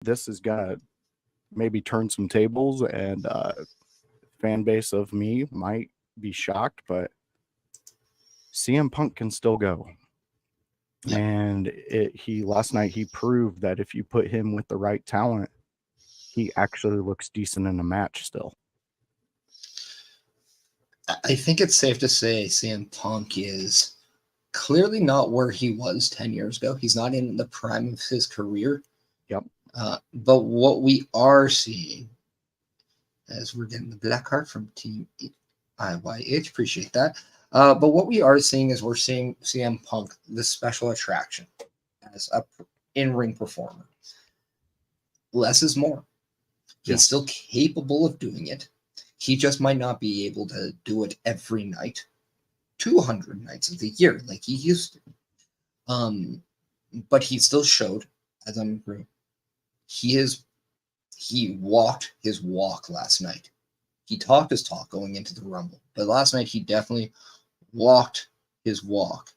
this is gonna maybe turn some tables, and fan base of me might be shocked, but CM Punk can still go. Yeah, And he last night he proved that if you put him with the right talent, he actually looks decent in a match still. I think it's safe to say CM Punk is clearly not where he was 10 years ago. He's not in the prime of his career. Yep. But what we are seeing, as we're getting the black card from Team IYH, appreciate that. But what we are seeing is we're seeing CM Punk, the special attraction, as a in-ring performer. Less is more. He's Yes. still capable of doing it. He just might not be able to do it every night, 200 nights of the year like he used to. But he still showed, as I'm agreeing, he walked his walk last night. He talked his talk going into the Rumble, but last night he definitely walked his walk.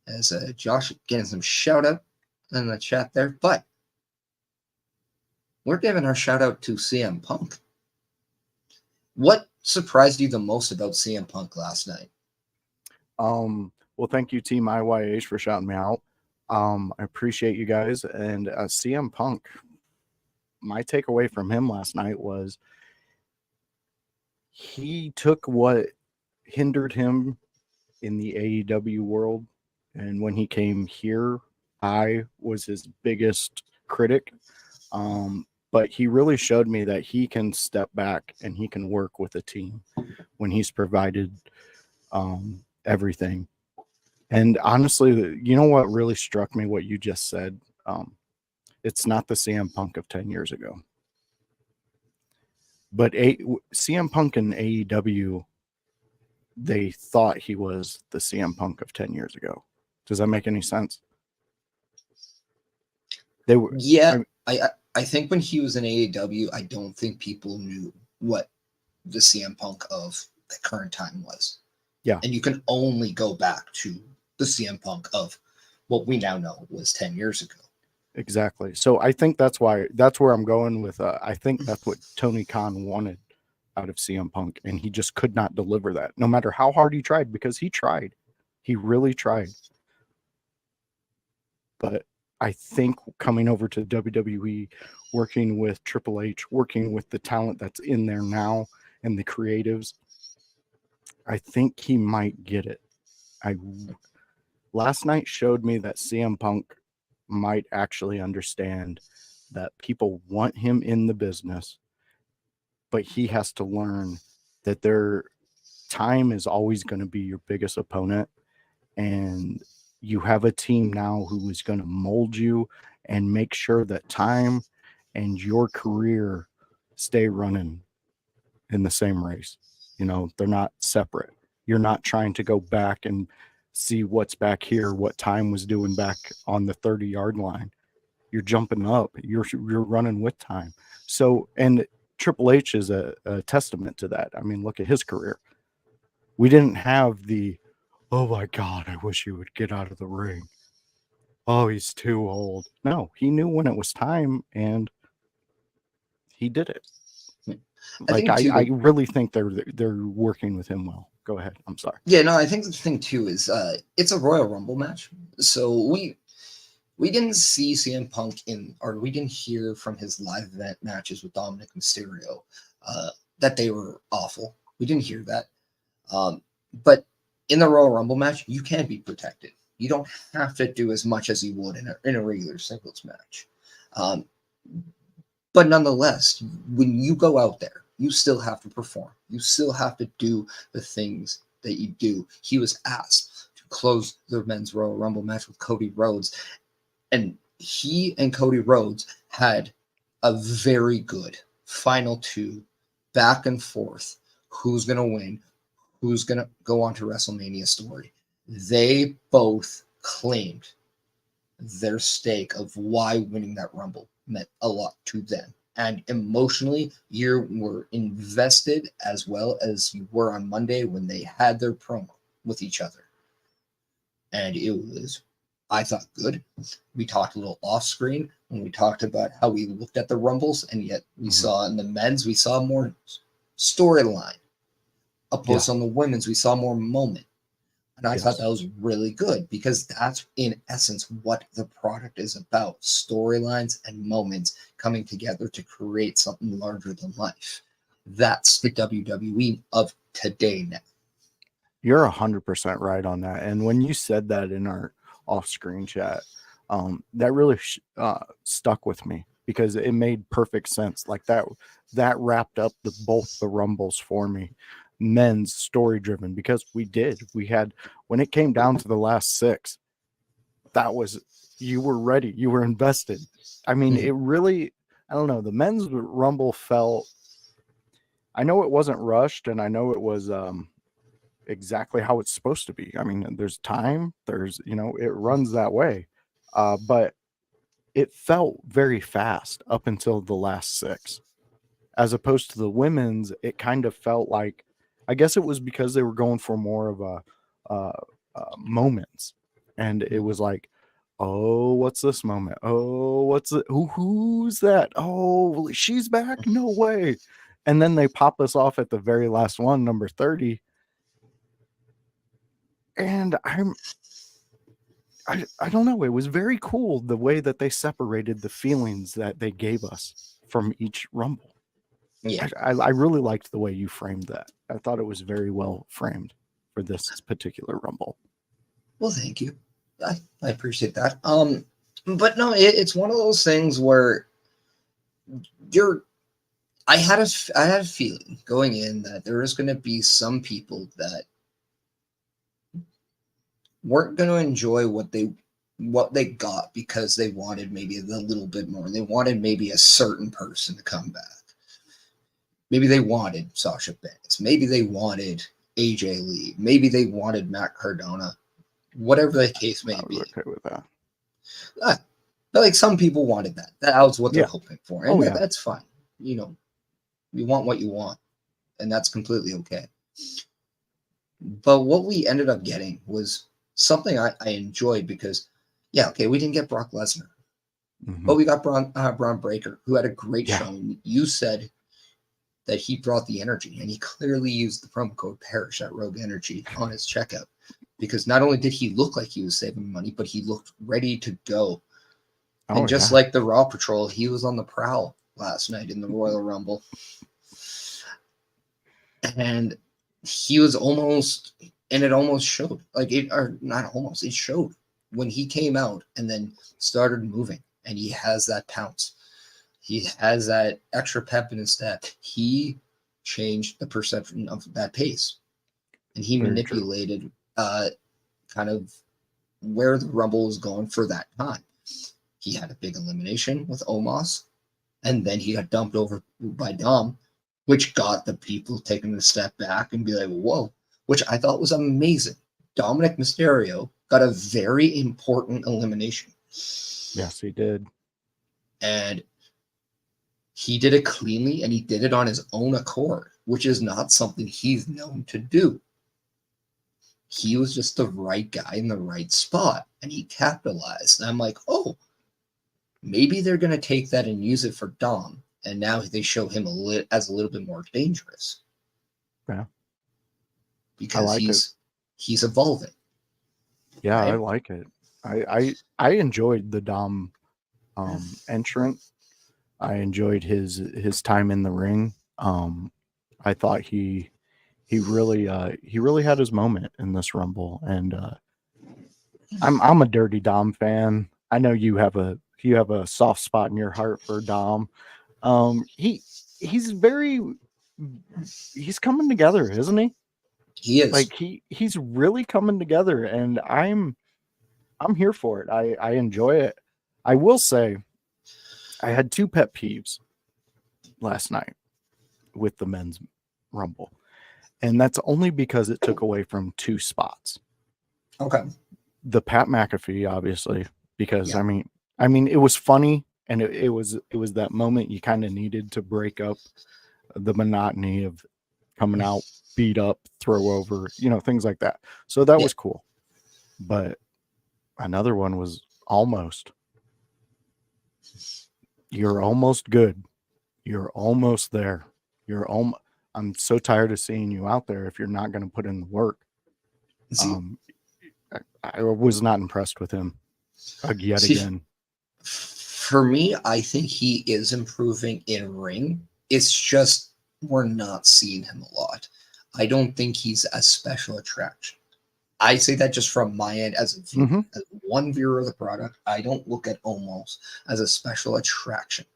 As Josh getting some shout out in the chat there, but we're giving our shout out to CM Punk. What surprised you the most about CM Punk last night? Well, thank you, Team IYH, for shouting me out. I appreciate you guys. And CM Punk, my takeaway from him last night was he took what hindered him in the AEW world, and when he came here, I was his biggest critic. But he really showed me that he can step back and he can work with a team when he's provided everything. And honestly, you know what really struck me? What you just said. It's not the CM Punk of 10 years ago, but CM Punk and AEW, they thought he was the CM Punk of 10 years ago. Does that make any sense? They were, Yeah, I think when he was in AEW, I don't think people knew what the CM Punk of the current time was. yeah, And you can only go back to the CM Punk of what we now know was 10 years ago. exactly. So I think that's where I'm going with. I think that's what Tony Khan wanted out of CM Punk, and he just could not deliver that, no matter how hard he tried, because he tried, he really tried. But I think coming over to WWE, working with Triple H, working with the talent that's in there now and the creatives, I think he might get it. I Last night showed me that CM Punk might actually understand that people want him in the business, but he has to learn that their time is always going to be your biggest opponent, and you have a team now who is going to mold you and make sure that time and your career stay running in the same race. They're not separate. You're not trying to go back and see what's back here, what time was doing back on the 30-yard line. You're jumping up. You're running with time. So, and Triple H is a testament to that. I mean, look at his career. We didn't have the, oh my God, I wish he would get out of the ring. Oh, he's too old. No, he knew when it was time, and he did it. I Like think too, I really think they're working with him well. Go ahead. I'm sorry. yeah, no, I think the thing too is it's a Royal Rumble match. So we didn't see CM Punk or we didn't hear from his live event matches with Dominic Mysterio that they were awful. We didn't hear that. But in the Royal Rumble match, you can be protected. You don't have to do as much as you would in a regular singles match. But nonetheless, when you go out there, you still have to perform. You still have to do the things that you do. He was asked to close the men's Royal Rumble match with Cody Rhodes, and he and Cody Rhodes had a very good final two, back and forth. Who's going to win? Who's going to go on to WrestleMania story? They both claimed their stake of why winning that Rumble meant a lot to them. And emotionally, you were invested as well as you were on Monday when they had their promo with each other. And it was, I thought, good. We talked a little off screen. when we talked about how we looked at the Rumbles, and yet we saw in the men's, we saw more storyline. Opposed on the women's, we saw more moment. And I thought that was really good because that's in essence what the product is about. Storylines and moments coming together to create something larger than life. That's the WWE of today now. You're 100% right on that. And when you said that in our off-screen chat, that really stuck with me because it made perfect sense. Like that wrapped up both the Rumbles for me. Men's story driven, because we had, when it came down to the last 6, that was, you were ready, you were invested. I mean, it really, I don't know, the men's Rumble felt, I know it wasn't rushed, and I know it was exactly how it's supposed to be. I mean, there's time, there's, it runs that way, but it felt very fast up until the last 6, as opposed to the women's. It kind of felt like, I guess it was because they were going for more of a moments, and it was like, oh, what's this moment? Oh, what's it? Who's that? Oh, she's back? No way! And then they pop us off at the very last one, number 30, and I don't know. It was very cool the way that they separated the feelings that they gave us from each Rumble. Yeah, I really liked the way you framed that. I thought it was very well framed for this particular Rumble. well, thank you. I appreciate that. But no, it's one of those things where I had a feeling going in that there was going to be some people that weren't going to enjoy what they got because they wanted maybe a little bit more. They wanted maybe a certain person to come back. Maybe they wanted Sasha Banks. Maybe they wanted AJ Lee. Maybe they wanted Matt Cardona. Whatever the case may be. Okay with that. But like some people wanted that. That was what they're hoping for. And that's fine. You want what you want. And that's completely okay. But what we ended up getting was something I enjoyed because, we didn't get Brock Lesnar. But we got Braun Breaker, who had a great showing. You said that he brought the energy, and he clearly used the promo code persh at Rogue Energy on his checkout, because not only did he look like he was saving money, but he looked ready to go. And just like the Raw Patrol, he was on the prowl last night in the Royal Rumble. And he was almost, and it almost showed, it showed when he came out and then started moving, and he has that pounce. He has that extra pep in his step. He changed the perception of that pace, and he manipulated kind of where the Rumble was going for that time. He had a big elimination with Omos, and then he got dumped over by Dom, which got the people taking a step back and be like, whoa, which I thought was amazing. Dominic Mysterio got a very important elimination. Yes, he did. And he did it cleanly, and he did it on his own accord, which is not something he's known to do. He was just the right guy in the right spot, and he capitalized. And I'm like, oh, maybe they're going to take that and use it for Dom, and now they show him as a little bit more dangerous. Yeah. Because he's evolving. Yeah, right? I like it. I enjoyed the Dom entrant. I enjoyed his time in the ring. I thought he really had his moment in this Rumble, and I'm a Dirty Dom fan. I know you have a soft spot in your heart for Dom. He's coming together, isn't he? He is. Like he's really coming together, and I'm here for it. I enjoy it. I will say, I had 2 pet peeves last night with the men's Rumble, and that's only because it took away from 2 spots. Okay. The Pat McAfee, obviously, because I mean, it was funny, and it was that moment you kind of needed to break up the monotony of coming out, beat up, throw over, things like that. So that was cool. But another one was almost. You're almost good. You're almost there. I'm so tired of seeing you out there if you're not going to put in the work. See, I was not impressed with him yet see, again. for me, I think he is improving in ring. It's just we're not seeing him a lot. I don't think he's a special attraction. I say that just from my end as a viewer, Mm-hmm. as one viewer of the product. I don't look at Omos as a special attraction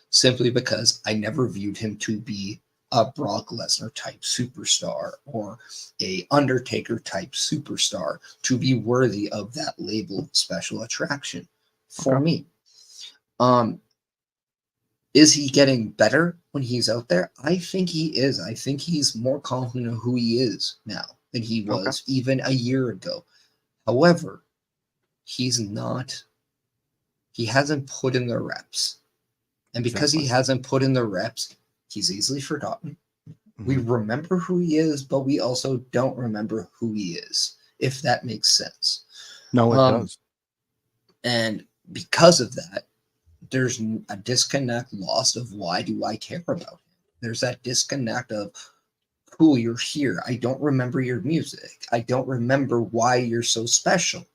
simply because I never viewed him to be a Brock Lesnar type superstar or a Undertaker type superstar to be worthy of that label special attraction for Okay. me. Um, is he getting better when he's out there? I think he is. I think he's more confident of who he is now than he Okay. was even a year ago. However, he's not, he hasn't put in the reps. And because he Exactly. hasn't put in the reps, he's easily forgotten. We Mm-hmm. remember who he is, but we also don't remember who he is, if that makes sense. No, it does. And because of that, there's a disconnect lost of why do I care about him? There's that disconnect of, cool, you're here. I don't remember your music. I don't remember why you're so special,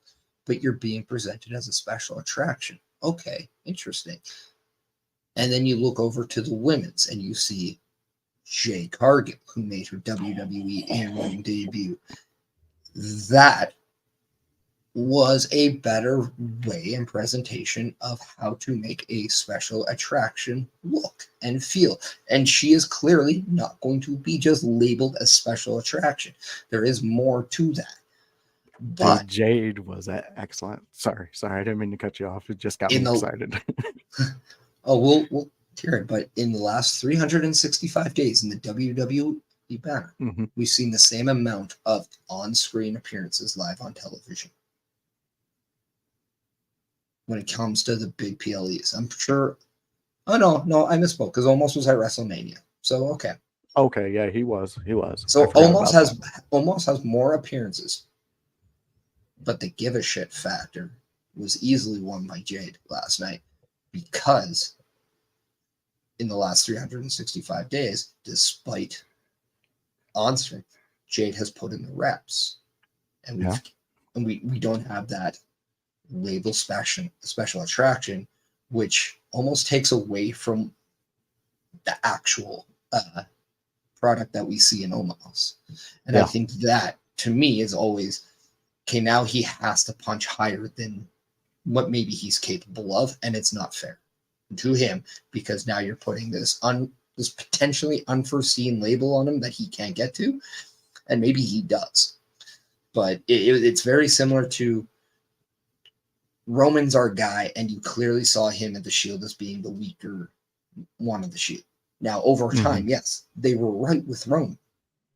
but you're being presented as a special attraction. Okay, interesting. And then you look over to the women's and you see Jade Cargill, who made her WWE in-ring debut. That was a better way and presentation of how to make a special attraction look and feel. And she is clearly not going to be just labeled as special attraction. There is more to that. But Dude, Jade was excellent. Sorry, I didn't mean to cut you off. It just got in me the excited. we'll hear it. But in the last 365 days in the WWE banner, Mm-hmm. we've seen the same amount of on-screen appearances live on television. When it comes to the big PLEs, I'm sure. Oh no, I misspoke because Omos was at WrestleMania. So okay. Okay, yeah, he was. I So forgot about that. Omos has more appearances, but the give a shit factor was easily won by Jade last night because in the last 365 days, despite on strength, Jade has put in the reps, and Yeah. we don't have that label special attraction, which almost takes away from the actual product that we see in Omos. And I Yeah. think that to me is always okay. Now he has to punch higher than what maybe he's capable of, and it's not fair to him because now you're putting this potentially unforeseen label on him that he can't get to, and maybe he does. But it's very similar to Roman's our guy, and you clearly saw him at the Shield as being the weaker one of the Shield. Now, over Mm-hmm. time, yes, they were right with Roman,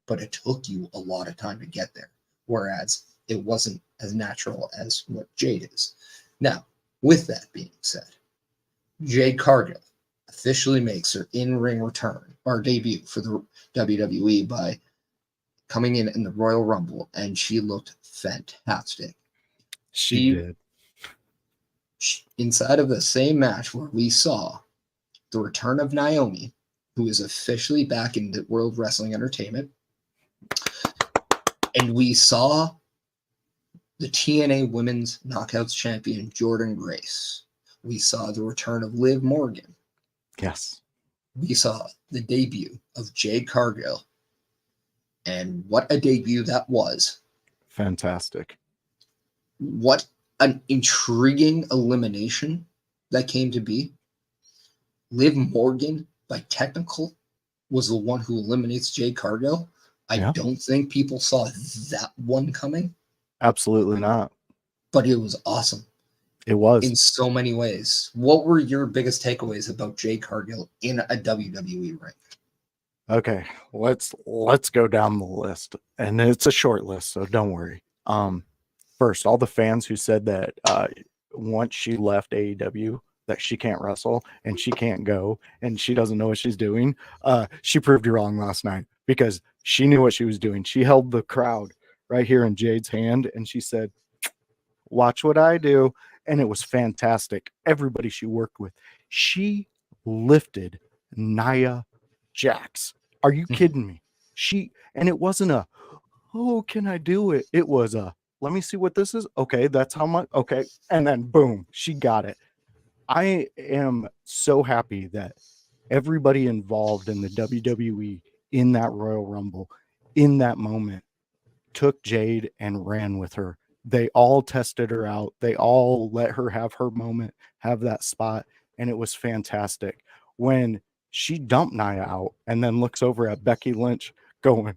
but it took you a lot of time to get there, whereas it wasn't as natural as what Jade is. Now, with that being said, Jade Cargill officially makes her in-ring return or debut for the WWE by coming in the Royal Rumble, and she looked fantastic. She did. Inside of the same match where we saw the return of Naomi, who is officially back in the World Wrestling Entertainment, and we saw the TNA Women's Knockouts Champion Jordynne Grace. We saw the return of Liv Morgan. Yes. We saw the debut of Jade Cargill. And what a debut that was. Fantastic. What an intriguing elimination that came to be. Liv Morgan, by technical, was the one who eliminates Jade Cargill. I don't think people saw that one coming. Absolutely not. But it was awesome. It was. In so many ways. What were your biggest takeaways about Jade Cargill in a WWE ring? Okay, let's go down the list, and it's a short list, so don't worry. First, all the fans who said that once she left AEW that she can't wrestle and she can't go and she doesn't know what she's doing, she proved you wrong last night because she knew what she was doing. She held the crowd right here in Jade's hand and she said, "Watch what I do," and it was fantastic. Everybody she worked with, she lifted Nia Jax. Are you kidding me? And it wasn't a, oh, can I do it? It was a, let me see what this is. Okay, that's how much. Okay. And then boom, she got it. I am so happy that everybody involved in the WWE in that Royal Rumble, in that moment, took Jade and ran with her. They all tested her out. They all let her have her moment, have that spot. And it was fantastic. When she dumped Nia out and then looks over at Becky Lynch going,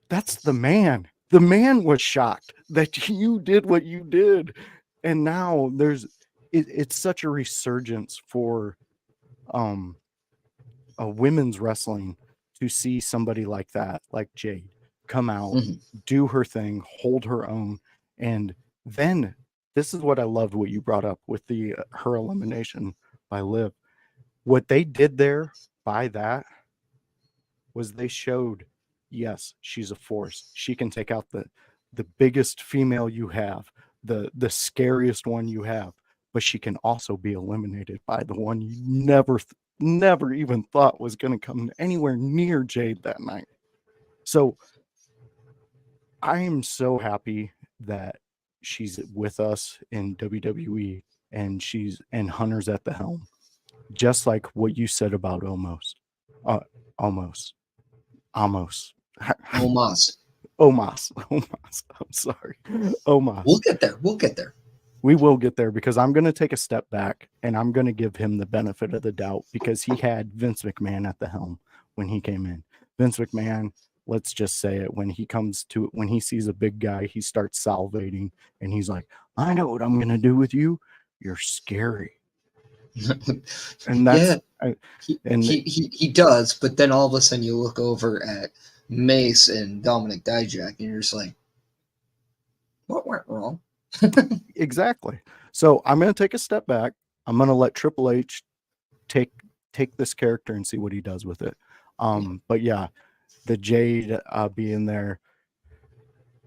that's the man. The man was shocked that you did what you did. And now it's such a resurgence for women's wrestling to see somebody like that, like Jade, come out, do her thing, hold her own. And then this is what I loved what you brought up with the her elimination by Liv. What they did there by that was they showed, yes, she's a force. She can take out the biggest female you have, the scariest one you have, but she can also be eliminated by the one you never even thought was going to come anywhere near Jade that night. So I am so happy that she's with us in WWE and Hunter's at the helm. Just like what you said about almost. Almost. Omos. I'm sorry. Omos. We'll get there. We will get there because I'm going to take a step back and I'm going to give him the benefit of the doubt because he had Vince McMahon at the helm when he came in. Vince McMahon, let's just say it, when he sees a big guy, he starts salivating and he's like, I know what I'm going to do with you. You're scary. And that's he does, but then all of a sudden you look over at Mace and Dominic Dijak and you're just like, what went wrong? Exactly. So I'm going to take a step back. I'm going to let Triple H take this character and see what he does with it. But yeah, the Jade being there,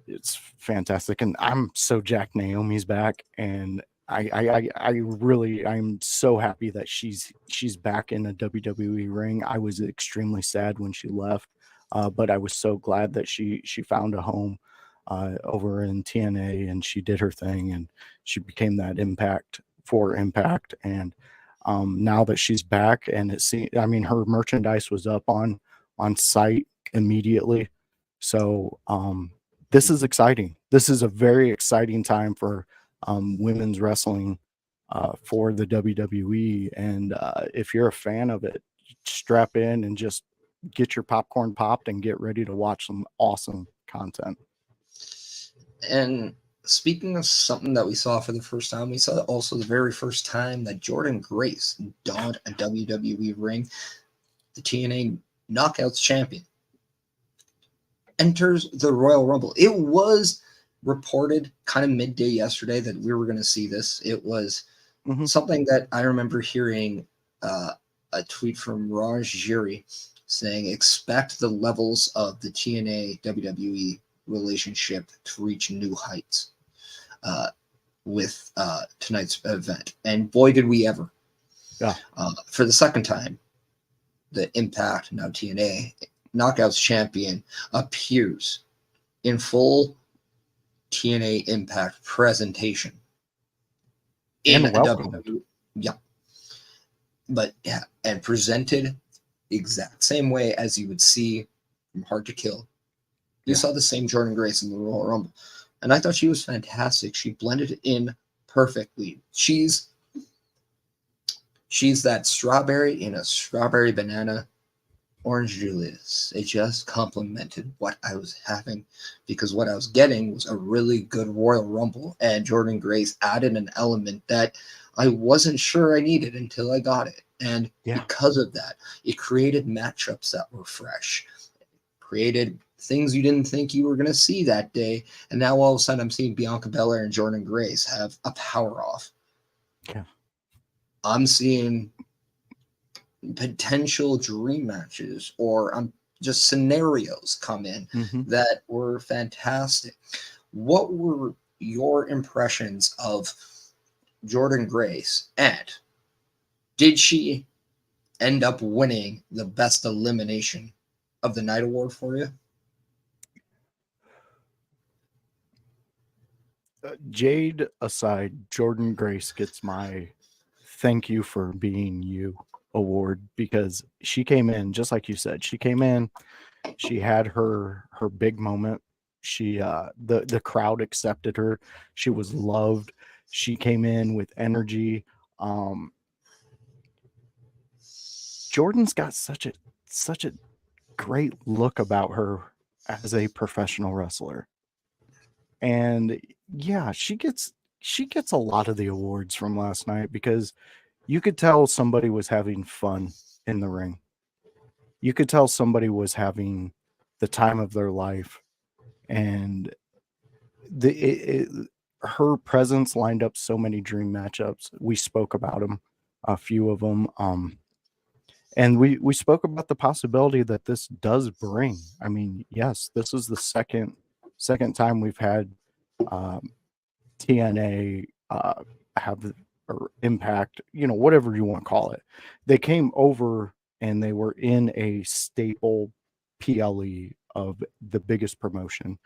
it's fantastic. And I'm so jacked Naomi's back, and I'm so happy that she's back in a WWE ring. I was extremely sad when she left, but I was so glad that she found a home over in TNA and she did her thing and she became that Impact. And now that she's back, and her merchandise was up on site immediately. So this is exciting. This is a very exciting time for women's wrestling for the WWE. And if you're a fan of it, strap in and just get your popcorn popped and get ready to watch some awesome content. And speaking of something that we saw for the first time, we saw also the very first time that Jordynne Grace donned a WWE ring. The TNA Knockouts champion enters the Royal Rumble. It was reported kind of midday yesterday that we were going to see this. It was something that I remember hearing a tweet from Raj Giri saying, expect the levels of the TNA WWE relationship to reach new heights with tonight's event. And boy, did we ever. Yeah. For the second time, the Impact, now TNA, Knockouts champion appears in full TNA Impact presentation. And welcome. Yeah. But yeah, and presented exact same way as you would see from Hard to Kill. You saw the same Jordynne Grace in the Royal Rumble. And I thought she was fantastic. She blended in perfectly. She's that strawberry in a strawberry banana orange Julius. It just complemented what I was having, because what I was getting was a really good Royal Rumble, and Jordynne Grace added an element that I wasn't sure I needed until I got it. And because of that, it created matchups that were fresh, created things you didn't think you were going to see that day. And now all of a sudden I'm seeing Bianca Belair and Jordynne Grace have a power off. Yeah. I'm seeing potential dream matches or just scenarios come in that were fantastic. What were your impressions of Jordan Grace, and did she end up winning the best elimination of the night award for you? Jade aside, Jordan Grace gets my thank you for being you award, because she came in just like you said. She came in, she had her big moment. She the crowd accepted her. She was loved. She came in with energy. Um, Jordan's got such a great look about her as a professional wrestler. And yeah, she gets a lot of the awards from last night, because you could tell somebody was having fun in the ring. You could tell somebody was having the time of their life, and her presence lined up so many dream matchups. We spoke about them, a few of them, and we spoke about the possibility that this does bring. I mean, yes, this is the second time we've had um, TNA have, or Impact, whatever you want to call it. They came over and they were in a staple PLE of the biggest promotion,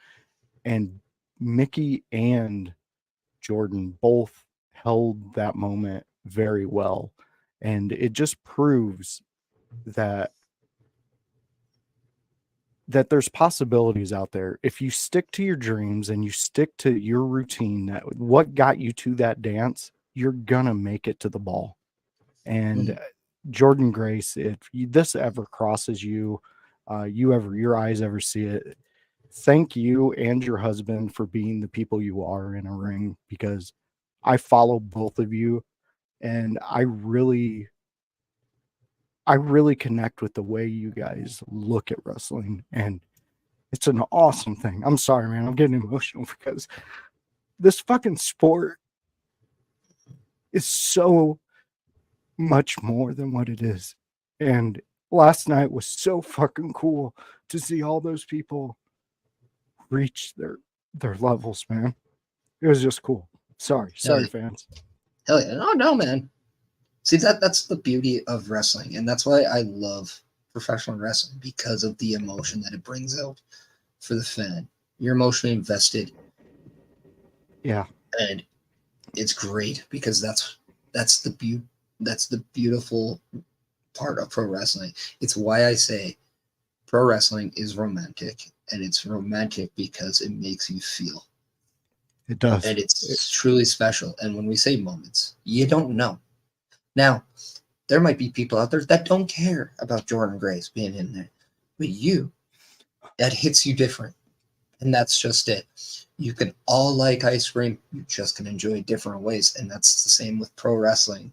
and Mickey and Jordan both held that moment very well, and it just proves that there's possibilities out there if you stick to your dreams and you stick to your routine. That what got you to that dance, you're gonna make it to the ball. And Mhm. Jordan Grace, if this ever crosses you, your eyes ever see it, thank you and your husband for being the people you are in a ring, because I follow both of you, and I really connect with the way you guys look at wrestling, and it's an awesome thing. I'm sorry, man. I'm getting emotional because this fucking sport is so much more than what it is. And last night was so fucking cool to see all those people reach their levels, man. It was just cool. Hell Sorry, yeah. fans. Hell yeah. Oh no, man. See, that's the beauty of wrestling, and that's why I love professional wrestling, because of the emotion that it brings out for the fan. You're emotionally invested, Yeah, and it's great because that's the that's the beautiful part of pro wrestling. It's why I say pro wrestling is romantic, and it's romantic because it makes you feel, it does. and it's truly special. And when we say moments, you don't know. Now, there might be people out there that don't care about Jordan Grace being in there, but that hits you different. And that's just it. You can all like ice cream, you just can enjoy different ways. And that's the same with pro wrestling.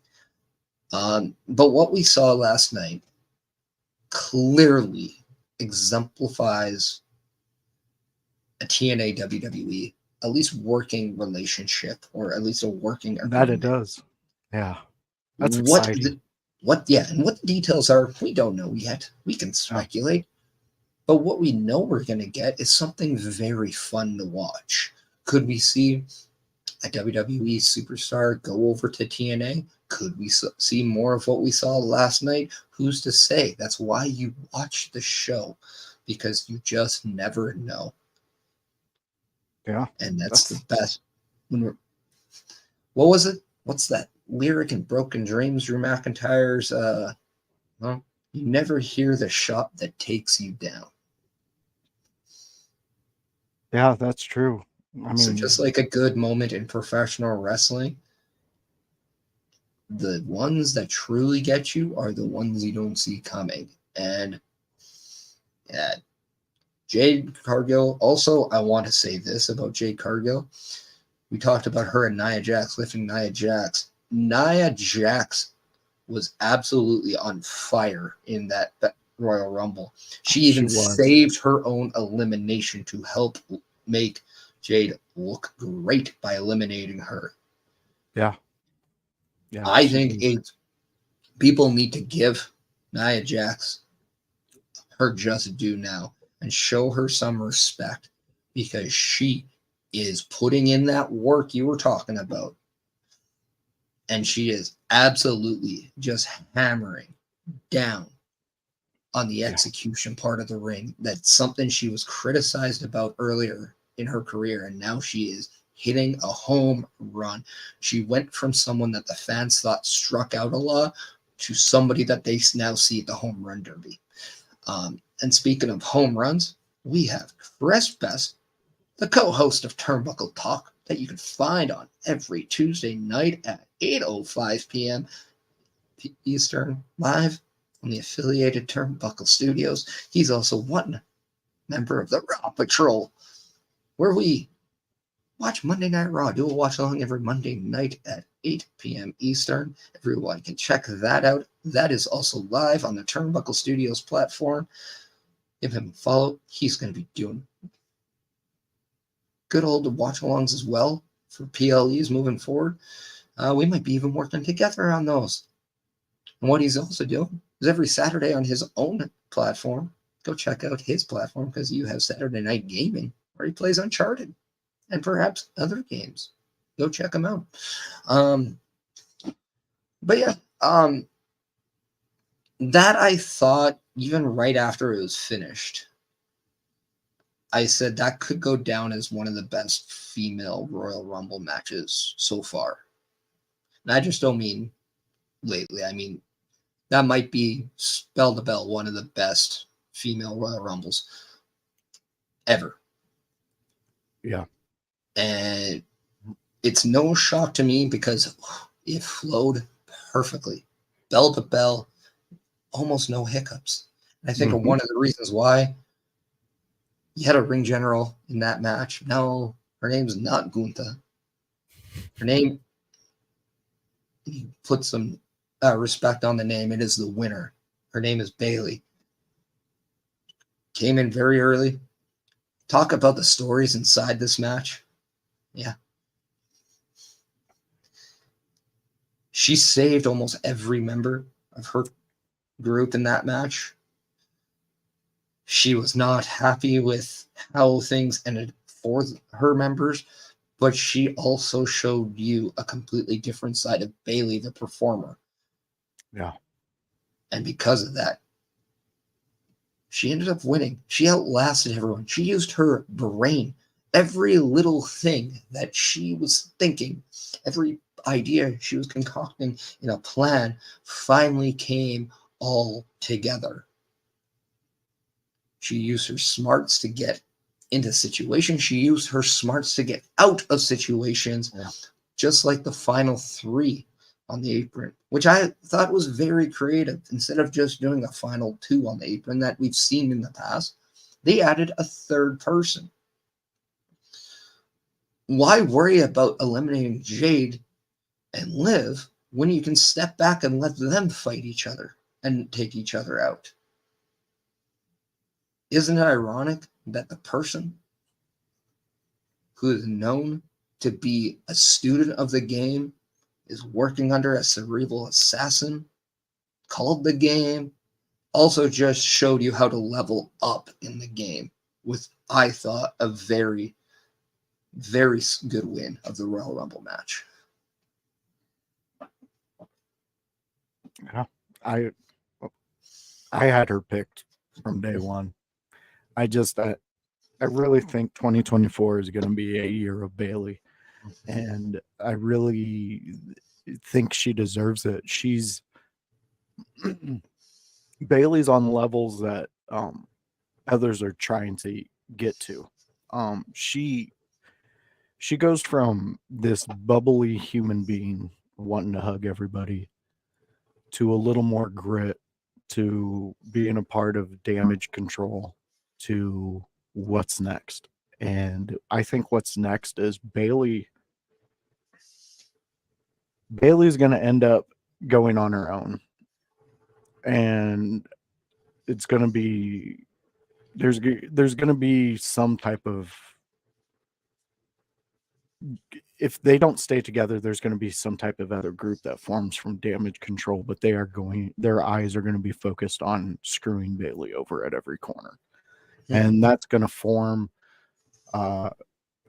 But what we saw last night clearly exemplifies a TNA WWE, at least working relationship, or at least a working That it agreement. does. Yeah, that's What exciting. the yeah, and what the details are, we don't know yet. We can Oh, speculate. But what we know we're going to get is something very fun to watch. Could we see a WWE superstar go over to TNA? Could we see more of what we saw last night? Who's to say? That's why you watch the show, because you just never know. yeah. And that's the That's best. What was it? What's that lyric in Broken Dreams, Drew McIntyre's? Well, you never hear the shot that takes you down. yeah, that's true. I So just mean, like a good moment in professional wrestling, the ones that truly get you are the ones you don't see coming. And yeah, Jade Cargill. Also, I want to say this about Jade Cargill. We talked about her and Nia Jax lifting Nia Jax. Nia Jax was absolutely on fire in that Royal Rumble. She she even was. saved her own elimination to help make Jade look great by eliminating her. Yeah, yeah, I she think was. it's people need to give Nia Jax her just due now and show her some respect, because she is putting in that work you were talking about. And she is absolutely just hammering down on the execution part of the ring. That's something she was criticized about earlier in her career, and now she is hitting a home run. She went from someone that the fans thought struck out a lot to somebody that they now see at the home run derby. And speaking of home runs, we have Chris Best, the co-host of Turnbuckle Talk, that you can find on every Tuesday night at 8:05 p.m. Eastern, live from the affiliated Turnbuckle Studios. He's also one member of the Raw Patrol, where we watch Monday Night Raw. Do a watch along every Monday night at 8 p.m. Eastern. Everyone can check that out. That is also live on the Turnbuckle Studios platform. Give him a follow. He's going to be doing good old watch alongs as well for PLEs moving forward. We might be even working together on those. And what he's also doing is every Saturday on his own platform. Go check out his platform, because you have Saturday Night Gaming, where he plays Uncharted and perhaps other games. Go check him out. But yeah, that I thought, even right after it was finished, I said that could go down as one of the best female Royal Rumble matches so far. And I just don't mean lately. I mean, that might be bell to bell one of the best female Royal Rumbles ever. Yeah. And it's no shock to me, because it flowed perfectly. Bell to bell, almost no hiccups. And I think one of the reasons why, you had a ring general in that match. No, her name's not Gunther. Her name, put some respect on the name. It is the winner. Her name is Bayley. Came in very early. Talk about the stories inside this match. Yeah. She saved almost every member of her group in that match. She was not happy with how things ended for her members, but she also showed you a completely different side of Bayley, the performer. Yeah. And because of that, she ended up winning. She outlasted everyone. She used her brain. Every little thing that she was thinking, every idea she was concocting in a plan, finally came all together. She used her smarts to get into situations. She used her smarts to get out of situations, just like the final three on the apron, which I thought was very creative. Instead of just doing a final two on the apron that we've seen in the past, they added a third person. Why worry about eliminating Jade and Liv when you can step back and let them fight each other and take each other out? Isn't it ironic that the person who is known to be a student of the game is working under a cerebral assassin called the game, also just showed you how to level up in the game with, I thought, a very, very good win of the Royal Rumble match. Yeah. I had her picked from day one. I really think 2024 is going to be a year of Bayley, and I really think she deserves it. She's Bayley's on levels that others are trying to get to. She goes from this bubbly human being wanting to hug everybody to a little more grit, to being a part of damage control, to what's next. And I think what's next is Bayley's going to end up going on her own. And it's going to be, there's going to be some type of, if they don't stay together, there's going to be some type of other group that forms from damage control, but their eyes are going to be focused on screwing Bayley over at every corner. And that's going to form a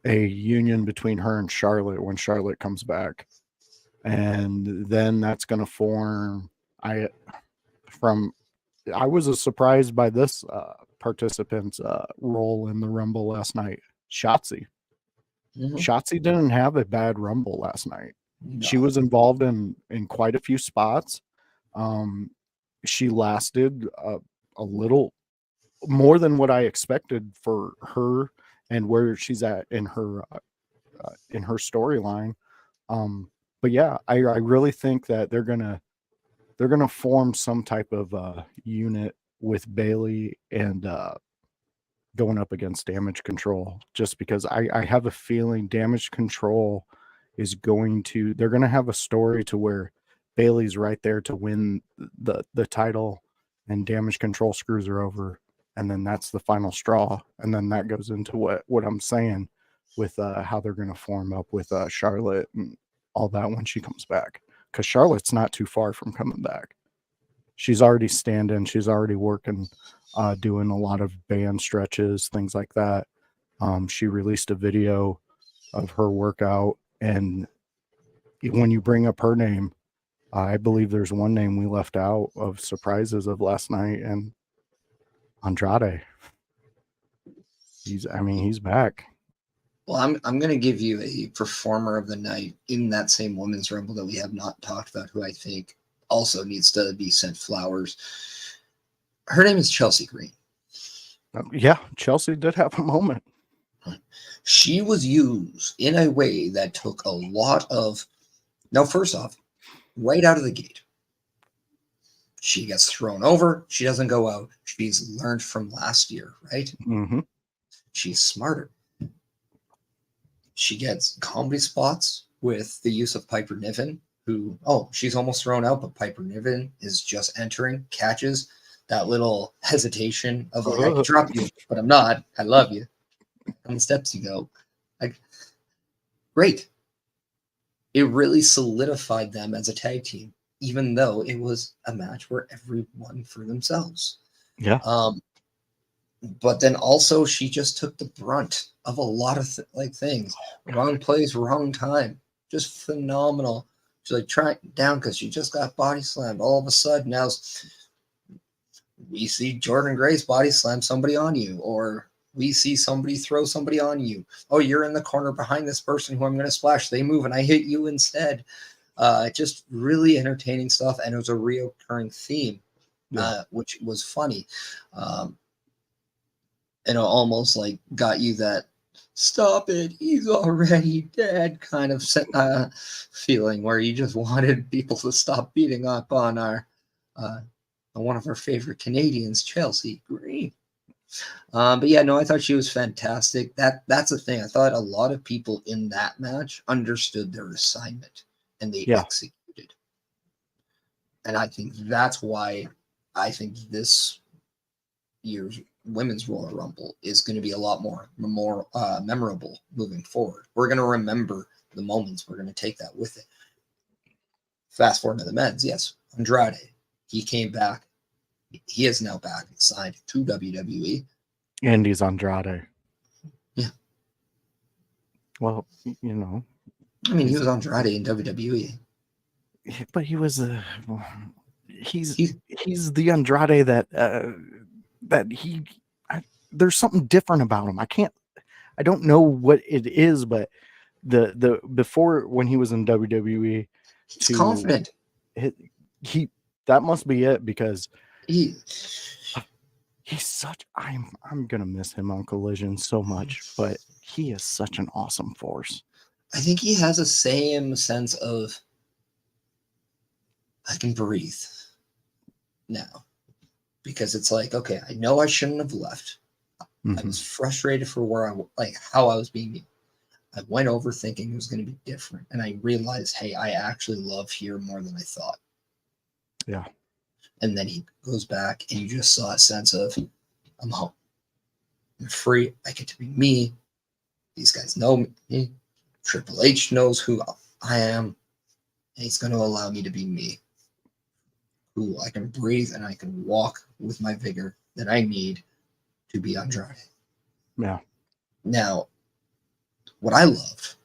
union between her and Charlotte when Charlotte comes back. and then that's going to form. From I was surprised by this participant's role in the Rumble last night. Shotzi. Mhm. Shotzi didn't have a bad Rumble last night. She No. was involved in quite a few spots. She lasted a little more than what I expected for her and where she's at in her storyline. But yeah, I really think that they're gonna form some type of unit with Bailey and going up against Damage Control, just because I have a feeling Damage Control is they're going to have a story to where Bailey's right there to win the title and Damage Control screws her over, and then that's the final straw, and then that goes into what I'm saying with how they're going to form up with Charlotte and all that when she comes back, because Charlotte's not too far from coming back. She's already standing, she's already working, doing a lot of band stretches, things like that. She released a video of her workout, and when you bring up her name, I believe there's one name we left out of surprises of last night, and Andrade. He's back. Well, I'm going to give you a performer of the night in that same women's rumble that we have not talked about, who I think also needs to be sent flowers. Her name is Chelsea Green. Yeah, Chelsea did have a moment. She was used in a way that took a lot of. Now, first off, right out of the gate, she gets thrown over. She doesn't go out. She's learned from last year, right? Mm-hmm. She's smarter. She gets comedy spots with the use of Piper Niven, who, she's almost thrown out, but Piper Niven is just entering, catches that little hesitation of like, I could drop you, but I'm not. I love you. On the steps you go. Like, great. It really solidified them as a tag team, even though it was a match where everyone for themselves. Yeah. But then also she just took the brunt of a lot of things. Wrong place, wrong time. Just phenomenal. She's like trying down because she just got body slammed. All of a sudden now we see Jordan Grace body slam somebody on you, or we see somebody throw somebody on you. Oh, you're in the corner behind this person who I'm going to splash. They move and I hit you instead. Just really entertaining stuff, and it was a reoccurring theme, which was funny. And it almost like got you that stop it, he's already dead kind of feeling, where you just wanted people to stop beating up on our one of our favorite Canadians, Chelsea Green. But yeah, no, I thought she was fantastic. That's the thing. I thought a lot of people in that match understood their assignment and they executed. And I think that's why I think this year's Women's Royal Rumble is going to be a lot more memorable moving forward. We're going to remember the moments. We're going to take that with it. Fast forward to the men's. Yes, Andrade. He came back. He is now back signed to WWE. And he's Andrade. Yeah. Well, you know. I mean, he was Andrade in WWE. But he was he's the Andrade that there's something different about him. I don't know what it is, but the before, when he was in WWE, he's confident. That must be it, because he's such. I'm gonna miss him on Collision so much, but he is such an awesome force. I think he has the same sense of I can breathe now, because it's like, okay, I know I shouldn't have left. I was frustrated for how I was being. I went over thinking it was going to be different, and I realized, hey, I actually love here more than I thought. Yeah. And then he goes back, and you just saw a sense of, I'm home. I'm free. I get to be me. These guys know me. Triple H knows who I am, and he's going to allow me to be me. Who I can breathe and I can walk with my vigor that I need to be Andrade. Yeah. Now, what I loved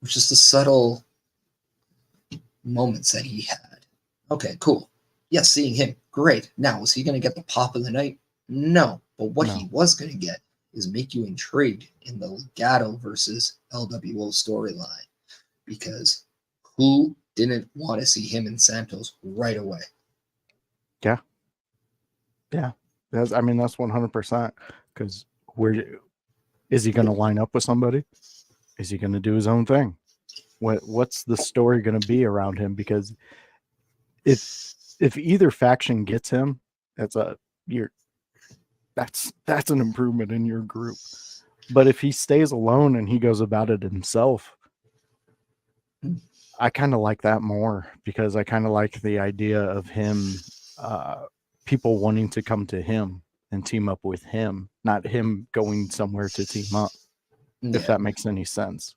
was just the subtle moments that he had. Okay, cool. Yes, seeing him, great. Now, was he going to get the pop of the night? No. But what he was going to get is make you intrigued in the Legato versus LWO storyline. Because who didn't want to see him and Santos right away? Yeah. Yeah. That's 100%. Because where is he going to line up with somebody? Is he going to do his own thing? What's the story going to be around him? Because if either faction gets him, that's an improvement in your group. But if he stays alone and he goes about it himself, I kind of like that more, because I kind of like the idea of him, people wanting to come to him and team up with him, not him going somewhere to team up. Yeah. If that makes any sense.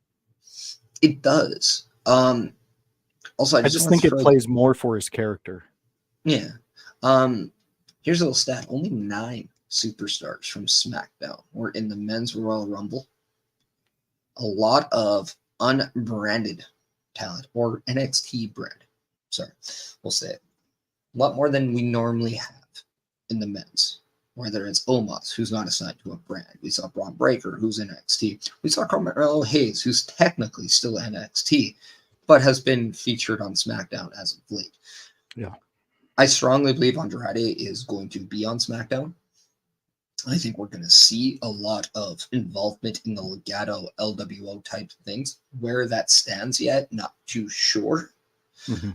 It does. Also, I just think it plays more for his character. Yeah. Here's a little stat. Only 9 superstars from SmackDown were in the Men's Royal Rumble. A lot of unbranded talent, or NXT brand. Sorry, we'll say it. A lot more than we normally have in the men's. Whether it's Omos, who's not assigned to a brand. We saw Braun Breaker, who's NXT. We saw Carmelo Hayes, who's technically still NXT, but has been featured on SmackDown as of late. Yeah. I strongly believe Andrade is going to be on SmackDown. I think we're going to see a lot of involvement in the Legato LWO type things. Where that stands yet, not too sure. Mm-hmm.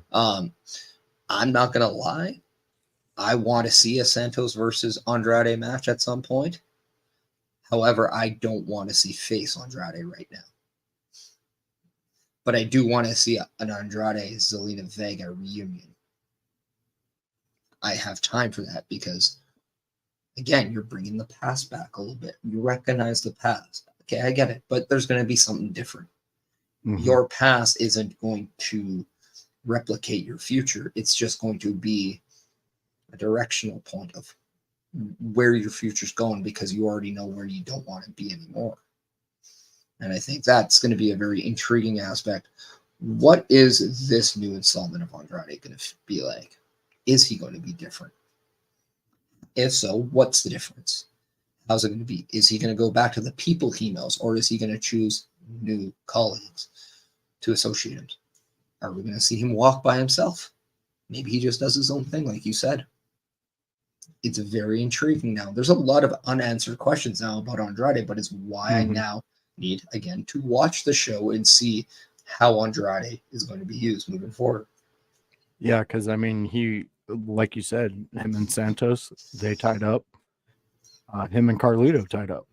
I'm not going to lie. I want to see a Santos versus Andrade match at some point. However, I don't want to see face Andrade right now. But I do want to see an Andrade Zelina Vega reunion. I have time for that because, again, you're bringing the past back a little bit. You recognize the past. Okay, I get it. But there's going to be something different. Mm-hmm. Your past isn't going to replicate your future. It's just going to be a directional point of where your future's going, because you already know where you don't want to be anymore. And I think that's going to be a very intriguing aspect. What is this new installment of Andrade going to be like? Is he going to be different? If so, what's the difference? How's it going to be? Is he going to go back to the people he knows, or is he going to choose new colleagues to associate him? Are we going to see him walk by himself? Maybe he just does his own thing, like you said. It's very intriguing now. There's a lot of unanswered questions now about Andrade, but it's why I now need, again, to watch the show and see how Andrade is going to be used moving forward. Yeah, because, he, like you said, him and Santos, they tied up. Him and Carlito tied up.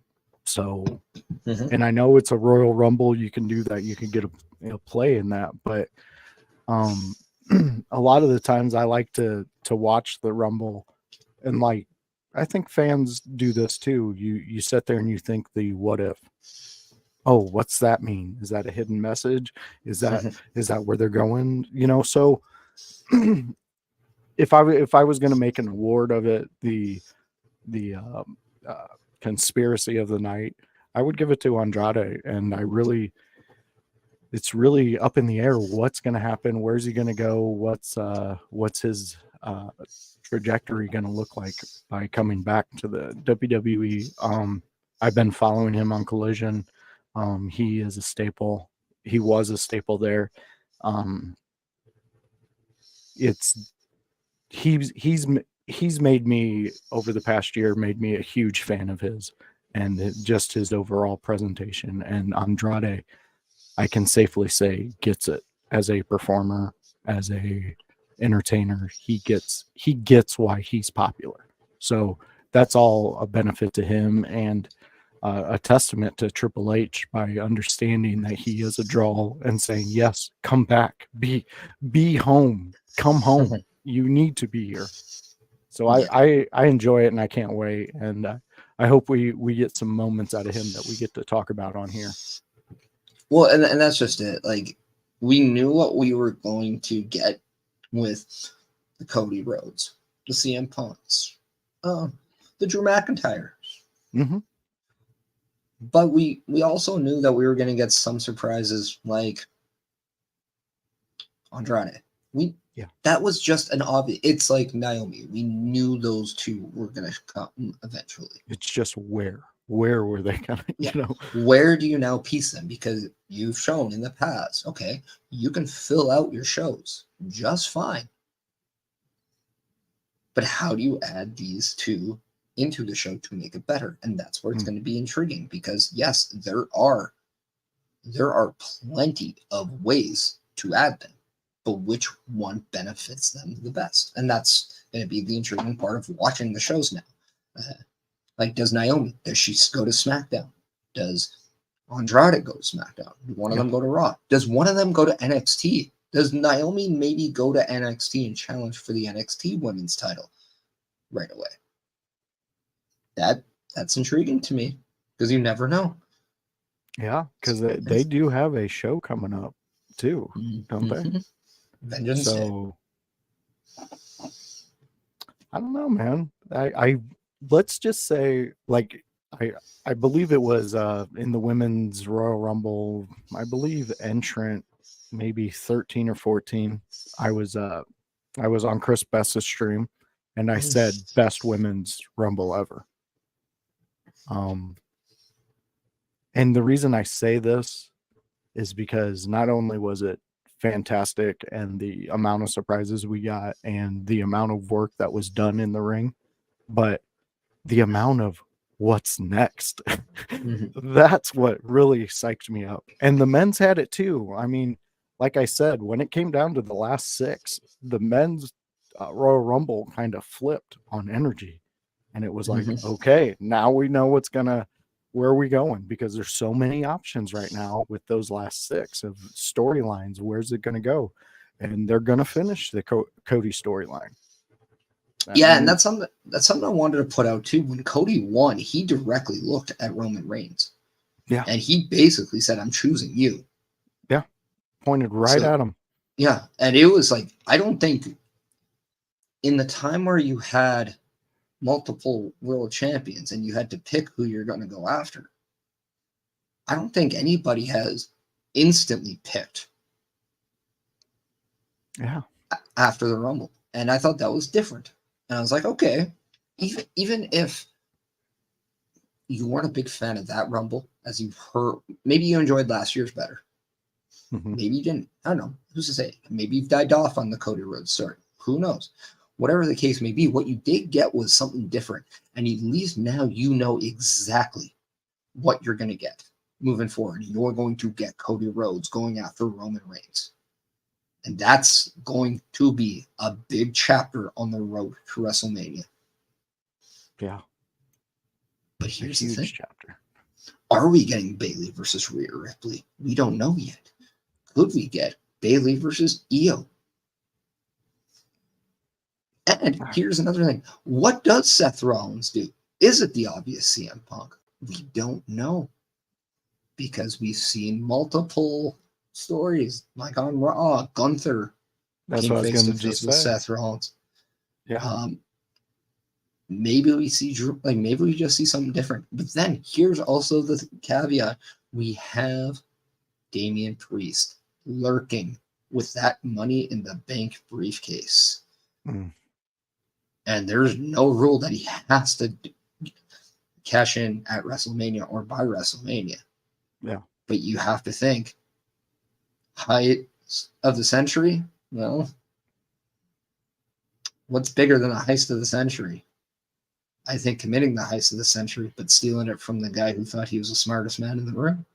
So, and I know it's a Royal Rumble. You can do that. You can get a play in that. But a lot of the times I like to watch the Rumble. And I think fans do this too. You sit there and you think the what if. Oh, what's that mean? Is that a hidden message? Is that where they're going? So if I was going to make an award of it, the conspiracy of the night, I would give it to Andrade. And it's really up in the air. What's going to happen? Where's he going to go? What's his trajectory going to look like by coming back to the WWE? I've been following him on Collision. He is a staple. He was a staple there. He's made me, over the past year, made me a huge fan of his, and just his overall presentation. And Andrade, I can safely say, gets it as a performer, as a entertainer. He gets why he's popular. So that's all a benefit to him, and a testament to Triple H by understanding that he is a draw and saying, yes, come back, be home, come home. You need to be here. So I enjoy it, and I can't wait. And I hope we get some moments out of him that we get to talk about on here. Well, and that's just it. Like, we knew what we were going to get with the Cody Rhodes, the CM Punks, the Drew McIntyres. Mm-hmm. But we also knew that we were going to get some surprises like Andrade. We Yeah. That was just an obvious. It's like Naomi. We knew those two were gonna come eventually. It's just where were they gonna, Yeah. you know? Where do you now piece them? Because you've shown in the past, okay, you can fill out your shows just fine. But how do you add these two into the show to make it better? And that's where it's going to be intriguing, because yes, there are plenty of ways to add them, but which one benefits them the best? And that's going to be the intriguing part of watching the shows now. Like, does Naomi, does she go to SmackDown? Does Andrade go to SmackDown? Do one of them go to Raw? Does one of them go to NXT? Does Naomi maybe go to NXT and challenge for the NXT women's title right away? That's intriguing to me, because you never know. Yeah, because they do have a show coming up too, don't they? Vengeance So I don't know, man. I let's just say, like, I believe it was in the women's Royal Rumble, I believe entrant maybe 13 or 14. I was on Chris Best's stream, and I said best women's Rumble ever. And the reason I say this is because not only was it fantastic and the amount of surprises we got and the amount of work that was done in the ring, but the amount of what's next. That's what really psyched me up. And the men's had it too. I mean, like I said, when it came down to the last six, the men's Royal Rumble kind of flipped on energy. And it was like, okay, now we know where are we going? Because there's so many options right now with those last six of storylines. Where's it going to go? And they're going to finish the Cody storyline. Yeah, and that's something I wanted to put out too. When Cody won, he directly looked at Roman Reigns. Yeah. And he basically said, I'm choosing you. Yeah. Pointed right at him. Yeah. And it was like, I don't think in the time where you had multiple world champions and you had to pick who you're going to go after, I don't think anybody has instantly picked after the Rumble. And I thought that was different. And I was like, okay, even if you weren't a big fan of that Rumble, as you've heard, maybe you enjoyed last year's better. Maybe you didn't. I don't know. Who's to say? Maybe you've died off on the Cody Rhodes story. Who knows? Whatever the case may be, what you did get was something different. And at least now you know exactly what you're going to get moving forward. You're going to get Cody Rhodes going after Roman Reigns. And that's going to be a big chapter on the road to WrestleMania. Yeah. But here's the thing. Chapter. Are we getting Bayley versus Rhea Ripley? We don't know yet. Could we get Bayley versus Io? And here's another thing. What does Seth Rollins do? Is it the obvious CM Punk? We don't know. Because we've seen multiple stories, like on Raw, Gunther came face to face with Seth Rollins. Yeah. Maybe we see Drew, like maybe we just see something different. But then here's also the caveat: we have Damian Priest lurking with that Money in the Bank briefcase, and there's no rule that he has to cash in at WrestleMania or by WrestleMania. Yeah. But you have to think, height of the century? Well, what's bigger than a heist of the century? I think committing the heist of the century, but stealing it from the guy who thought he was the smartest man in the room.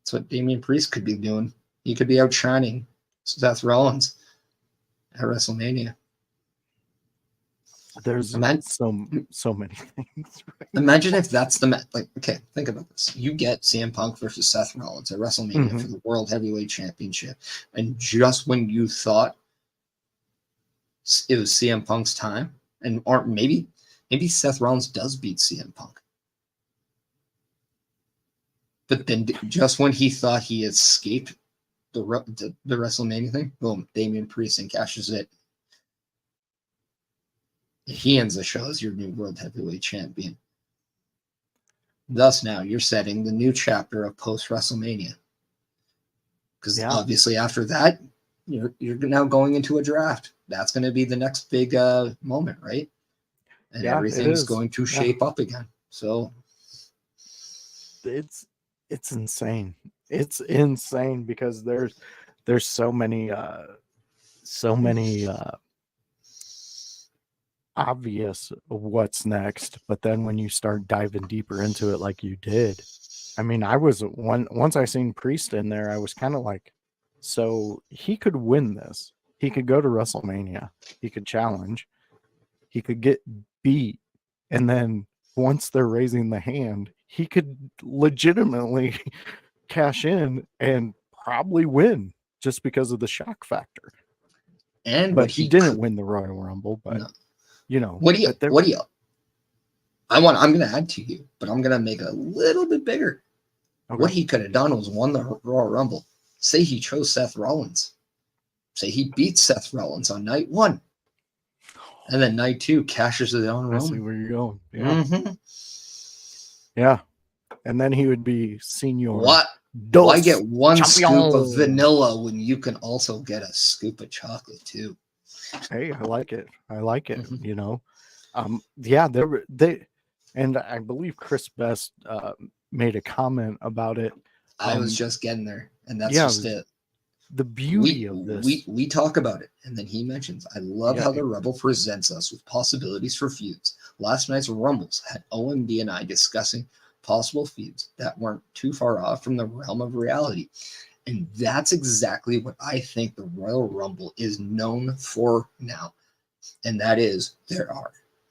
That's what Damian Priest could be doing. He could be outshining Seth Rollins at WrestleMania. There's so many things. Right? Imagine if that's okay, think about this. You get CM Punk versus Seth Rollins at WrestleMania for the World Heavyweight Championship. And just when you thought it was CM Punk's time, or maybe Seth Rollins does beat CM Punk. But then just when he thought he escaped the WrestleMania thing, boom, Damian Priest cashes it. He ends the show as your new World Heavyweight Champion. Thus now you're setting the new chapter of post-WrestleMania. Because obviously after that, you're now going into a draft. That's going to be the next big moment, right? And Yeah, it everything's is. going to Yeah. shape up again. So It's insane. It's insane because there's so many obvious what's next, but then when you start diving deeper into it like you did, I mean, once I seen Priest in there, I was kind of like, so he could win this. He could go to WrestleMania. He could challenge. He could get beat, and then once they're raising the hand, he could legitimately cash in and probably win just because of the shock factor. and But what he he didn't could win the Royal Rumble, but no. but there, What do you I'm gonna add to you, but I'm gonna make it a little bit bigger. okay. What he could have done was won the Royal Rumble. Say he chose Seth Rollins. Say he beats Seth Rollins on night 1. And then night 2 cashes it on I see Roman. where you're going. Yeah. Mm-hmm. Yeah. And then he would be Senior What? Dos Why get one scoop of Champion. vanilla when you can also get a scoop of chocolate too? Hey, I like it. I like it. Mhm. Yeah, they and I believe Chris Best made a comment about it. I was just getting there, and that's Yeah, just it. the beauty of this. We talk about it, and then he mentions, I love Yeah, how the Rebel presents us with possibilities for feuds. Last night's Rumbles had OMD and I discussing possible feuds that weren't too far off from the realm of reality. And that's exactly what I think the Royal Rumble is known for now. And that is there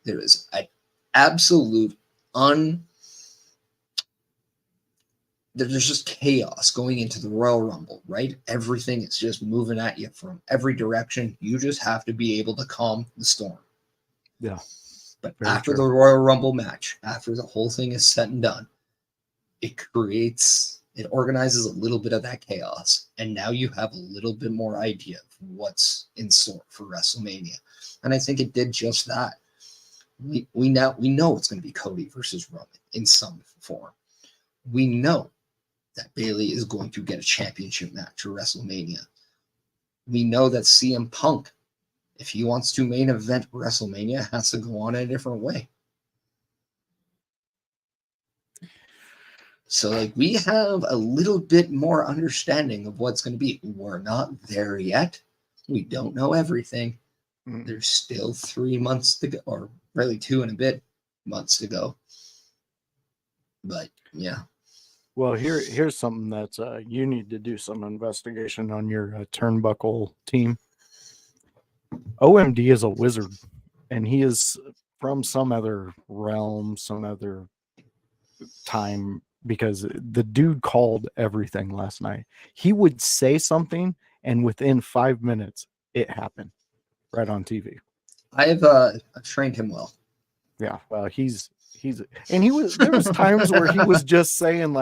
is an absolute there's just chaos going into the Royal Rumble, right? Everything is just moving at you from every direction. You just have to be able to calm the storm. yeah. But Very after true. the Royal Rumble match, after the whole thing is said and done, it organizes a little bit of that chaos. And now you have a little bit more idea of what's in store for WrestleMania. And I think it did just that. We know it's going to be Cody versus Roman in some form. We know that Bayley is going to get a championship match for WrestleMania. We know that CM Punk, if he wants to main event WrestleMania, has to go on a different way. So, like, we have a little bit more understanding of what's going to be. We're not there yet. We don't know everything. There's still 3 months to go, or really 2 and a bit months to go. But yeah. Well, here's something that's you need to do some investigation on your turnbuckle team. OMD is a wizard, and he is from some other realm, some other time, because the dude called everything last night. He would say something, and within 5 minutes, it happened right on TV. I've trained him well. Yeah, well, and there was times where he was just saying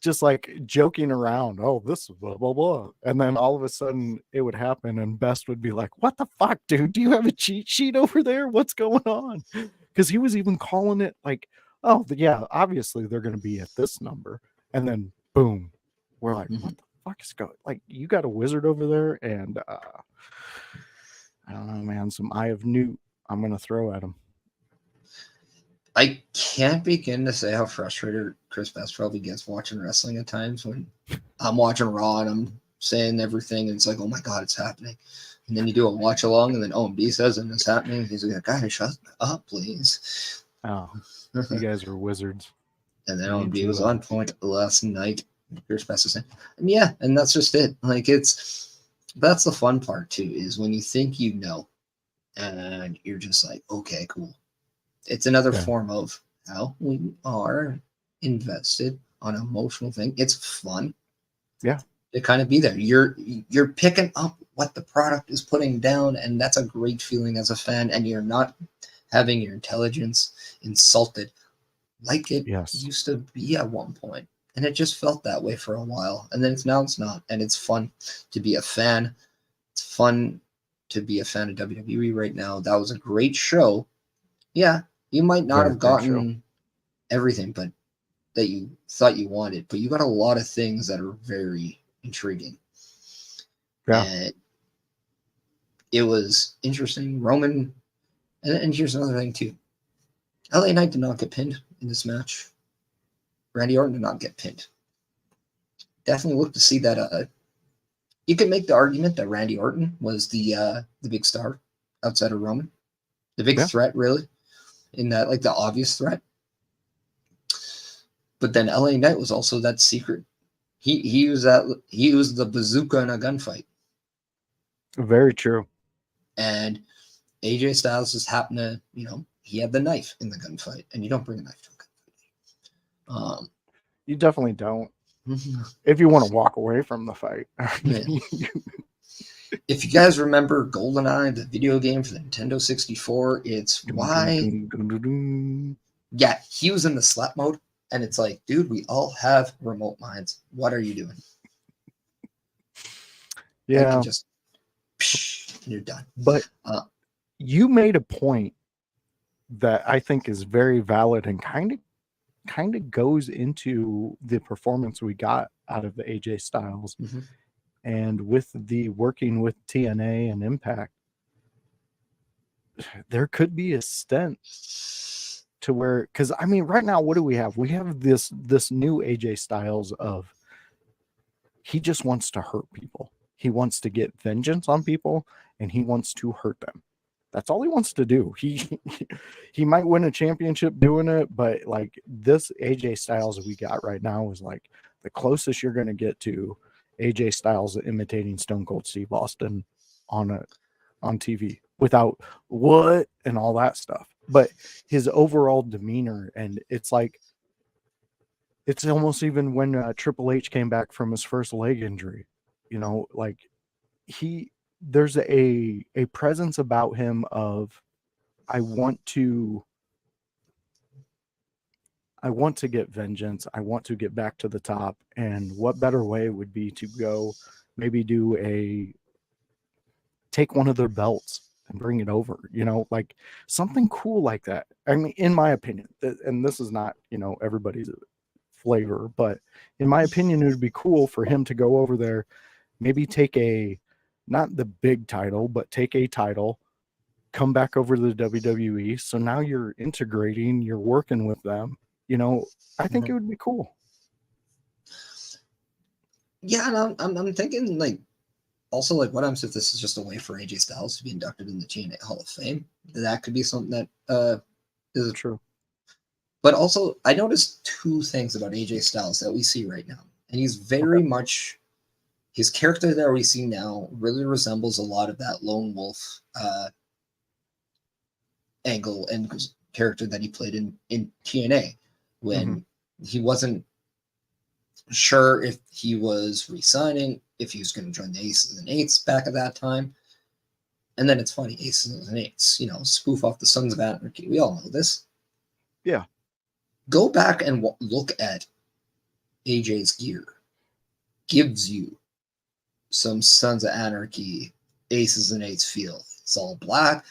just like joking around. Oh, this is blah blah blah, and then all of a sudden it would happen, and Best would be like, "What the fuck, dude? Do you have a cheat sheet over there? What's going on?" Because he was even calling it like, "Oh, yeah, obviously they're going to be at this number," and then boom, we're like, "What the fuck is going? Like, you got a wizard over there?" And I don't know, man. Some Eye of Newt I'm going to throw at him. I can't begin to say how frustrated Chris Best probably gets watching wrestling at times when I'm watching Raw and I'm saying everything and it's like, oh my God, it's happening. And then you do a watch along and then OMB says and it's happening. He's like, guys, shut up, please. Oh, you guys are wizards. And then OMB was on point last night. Chris Best is saying, and yeah, and that's just it. Like that's the fun part too, is when you think you know and you're just like, okay, cool. It's another form of how we are invested on an emotional thing. It's fun. Yeah. To kind of be there. You're picking up what the product is putting down, and that's a great feeling as a fan, and you're not having your intelligence insulted like it used to be at one point. And it just felt that way for a while. And then now it's not. And it's fun to be a fan. It's fun to be a fan of WWE right now. That was a great show. Yeah, you might not have gotten everything but that you thought you wanted, but you got a lot of things that are very intriguing. Yeah. And it was interesting. Roman, and here's another thing too. LA Knight did not get pinned in this match. Randy Orton did not get pinned. Definitely look to see that. You could make the argument that Randy Orton was the big star outside of Roman, the big threat, really, in that, like, the obvious threat. But then LA Knight was also that secret. He was the bazooka in a gunfight. Very true. And AJ Styles just happened to, he had the knife in the gunfight, and you don't bring a knife to a gunfight. You definitely don't. If you want to walk away from the fight. Yeah. If you guys remember GoldenEye, the video game for the Nintendo 64, it's why. Yeah, he was in the slap mode, and it's like, dude, we all have remote minds. What are you doing? Yeah. And just, and you're done. But you made a point that I think is very valid and kind of goes into the performance we got out of the AJ Styles. Mm-hmm. And with the working with TNA and Impact, there could be a stint to where, because I mean, right now, what do we have? We have this new AJ Styles of, he just wants to hurt people. He wants to get vengeance on people, and he wants to hurt them. That's all he wants to do. He might win a championship doing it, but like this AJ Styles we got right now is like the closest you're going to get to AJ Styles imitating Stone Cold Steve Austin on TV without what and all that stuff. But his overall demeanor, and it's like, it's almost even when Triple H came back from his first leg injury, like there's a presence about him of, I want to get vengeance. I want to get back to the top. And what better way would be to go maybe take one of their belts and bring it over, like something cool like that. I mean, in my opinion, and this is not, everybody's flavor, but in my opinion, it would be cool for him to go over there, maybe take not the big title, but take a title, come back over to the WWE. So now you're integrating, you're working with them. I think it would be cool. Yeah, and I'm thinking, like, also, like, what happens if this is just a way for AJ Styles to be inducted in the TNA Hall of Fame? That could be something that is true. But also, I noticed two things about AJ Styles that we see right now, and he's very much, his character that we see now really resembles a lot of that lone wolf angle and character that he played in TNA when he wasn't sure if he was re-signing, if he was going to join the Aces and Eights back at that time. And then it's funny, Aces and Eights, spoof off the Sons of Anarchy. We all know this. Yeah. Go back and look at AJ's gear. Gives you some Sons of Anarchy, Aces and Eights feel. It's all black.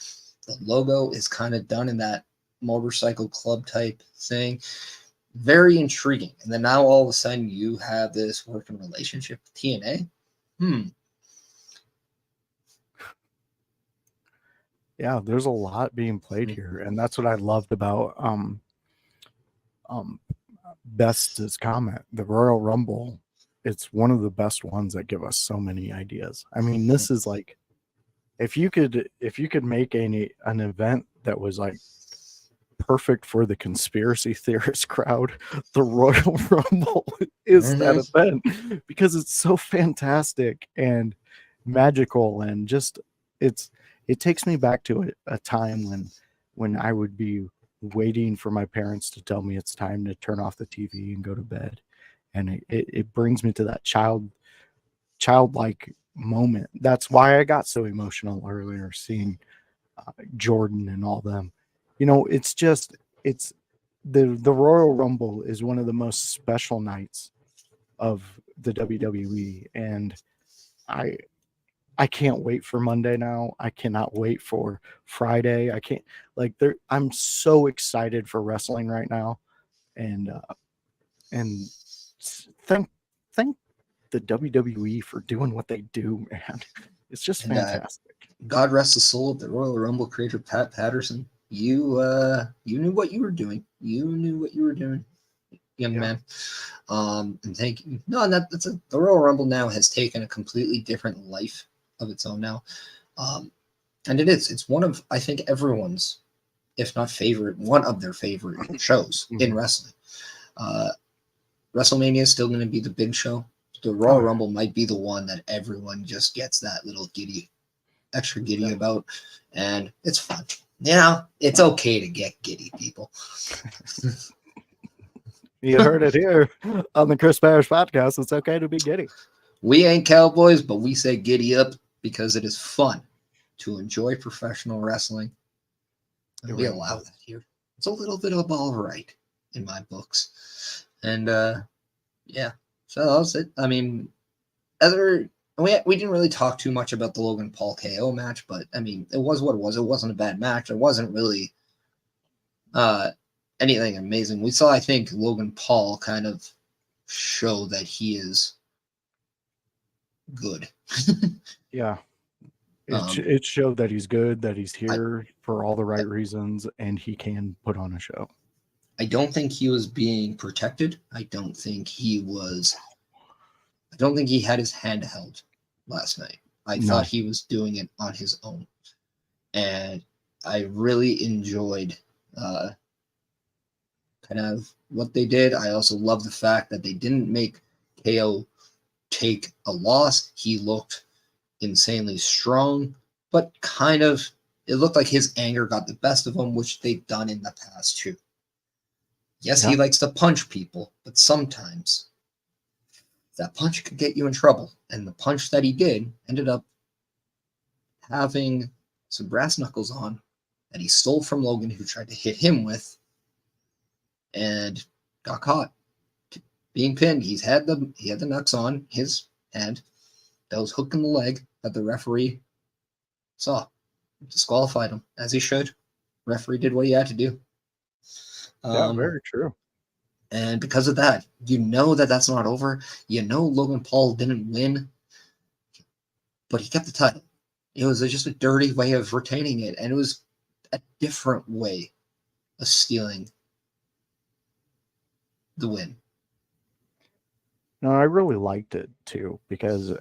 The logo is kind of done in that motorcycle club type thing. Very intriguing. And then now all of a sudden you have this working relationship with TNA. Yeah, there's a lot being played here, and that's what I loved about Best's comment. The Royal Rumble, it's one of the best ones that give us so many ideas. I mean, this is like, if you could make an event that was like perfect for the conspiracy theorist crowd, the Royal Rumble is that event, because it's so fantastic and magical, and just it takes me back to a time when I would be waiting for my parents to tell me it's time to turn off the TV and go to bed, and it brings me to that childlike moment. That's why I got so emotional earlier seeing Jordan and all them. It's the Royal Rumble is one of the most special nights of the WWE, and I can't wait for Monday now. I cannot wait for Friday. I can't, like, I'm so excited for wrestling right now, and thank the WWE for doing what they do, man. It's just fantastic. God rest the soul of the Royal Rumble creator Pat Patterson. You knew what you were doing. You knew what you were doing, young man. And thank you. No, the Royal Rumble now has taken a completely different life of its own now. And it's one of, I think, everyone's, if not favorite, one of their favorite shows in wrestling. WrestleMania is still going to be the big show. The Royal Rumble might be the one that everyone just gets that little extra giddy about, and it's fun. It's okay to get giddy, people. You heard it here on the Chris Parrish podcast. It's okay to be giddy. We ain't cowboys, but we say giddy up because it is fun to enjoy professional wrestling. And we allow that here. It's a little bit of all right in my books. And yeah, so that was it. I mean, we didn't really talk too much about the Logan Paul KO match, but I mean, it was what it was. It wasn't a bad match. It wasn't really anything amazing. We saw, I think, Logan Paul kind of show that he is good. Yeah. It showed that he's good, that he's here for all the right reasons, and he can put on a show. I don't think he was being protected. I don't think he had his hand held last night. I thought he was doing it on his own. And I really enjoyed kind of what they did. I also love the fact that they didn't make KO take a loss. He looked insanely strong, but it looked like his anger got the best of him, which they've done in the past too. Yes, he likes to punch people, but sometimes that punch could get you in trouble. And the punch that he did ended up having some brass knuckles on that he stole from Logan, who tried to hit him with, and got caught being pinned. He had the knucks on his hand. That was hook in the leg that the referee saw. Disqualified him, as he should. Referee did what he had to do. Yeah, very true. And because of that, that's not over. Logan Paul didn't win, but he kept the title. It was just a dirty way of retaining it, and it was a different way of stealing the win. No, I really liked it too, because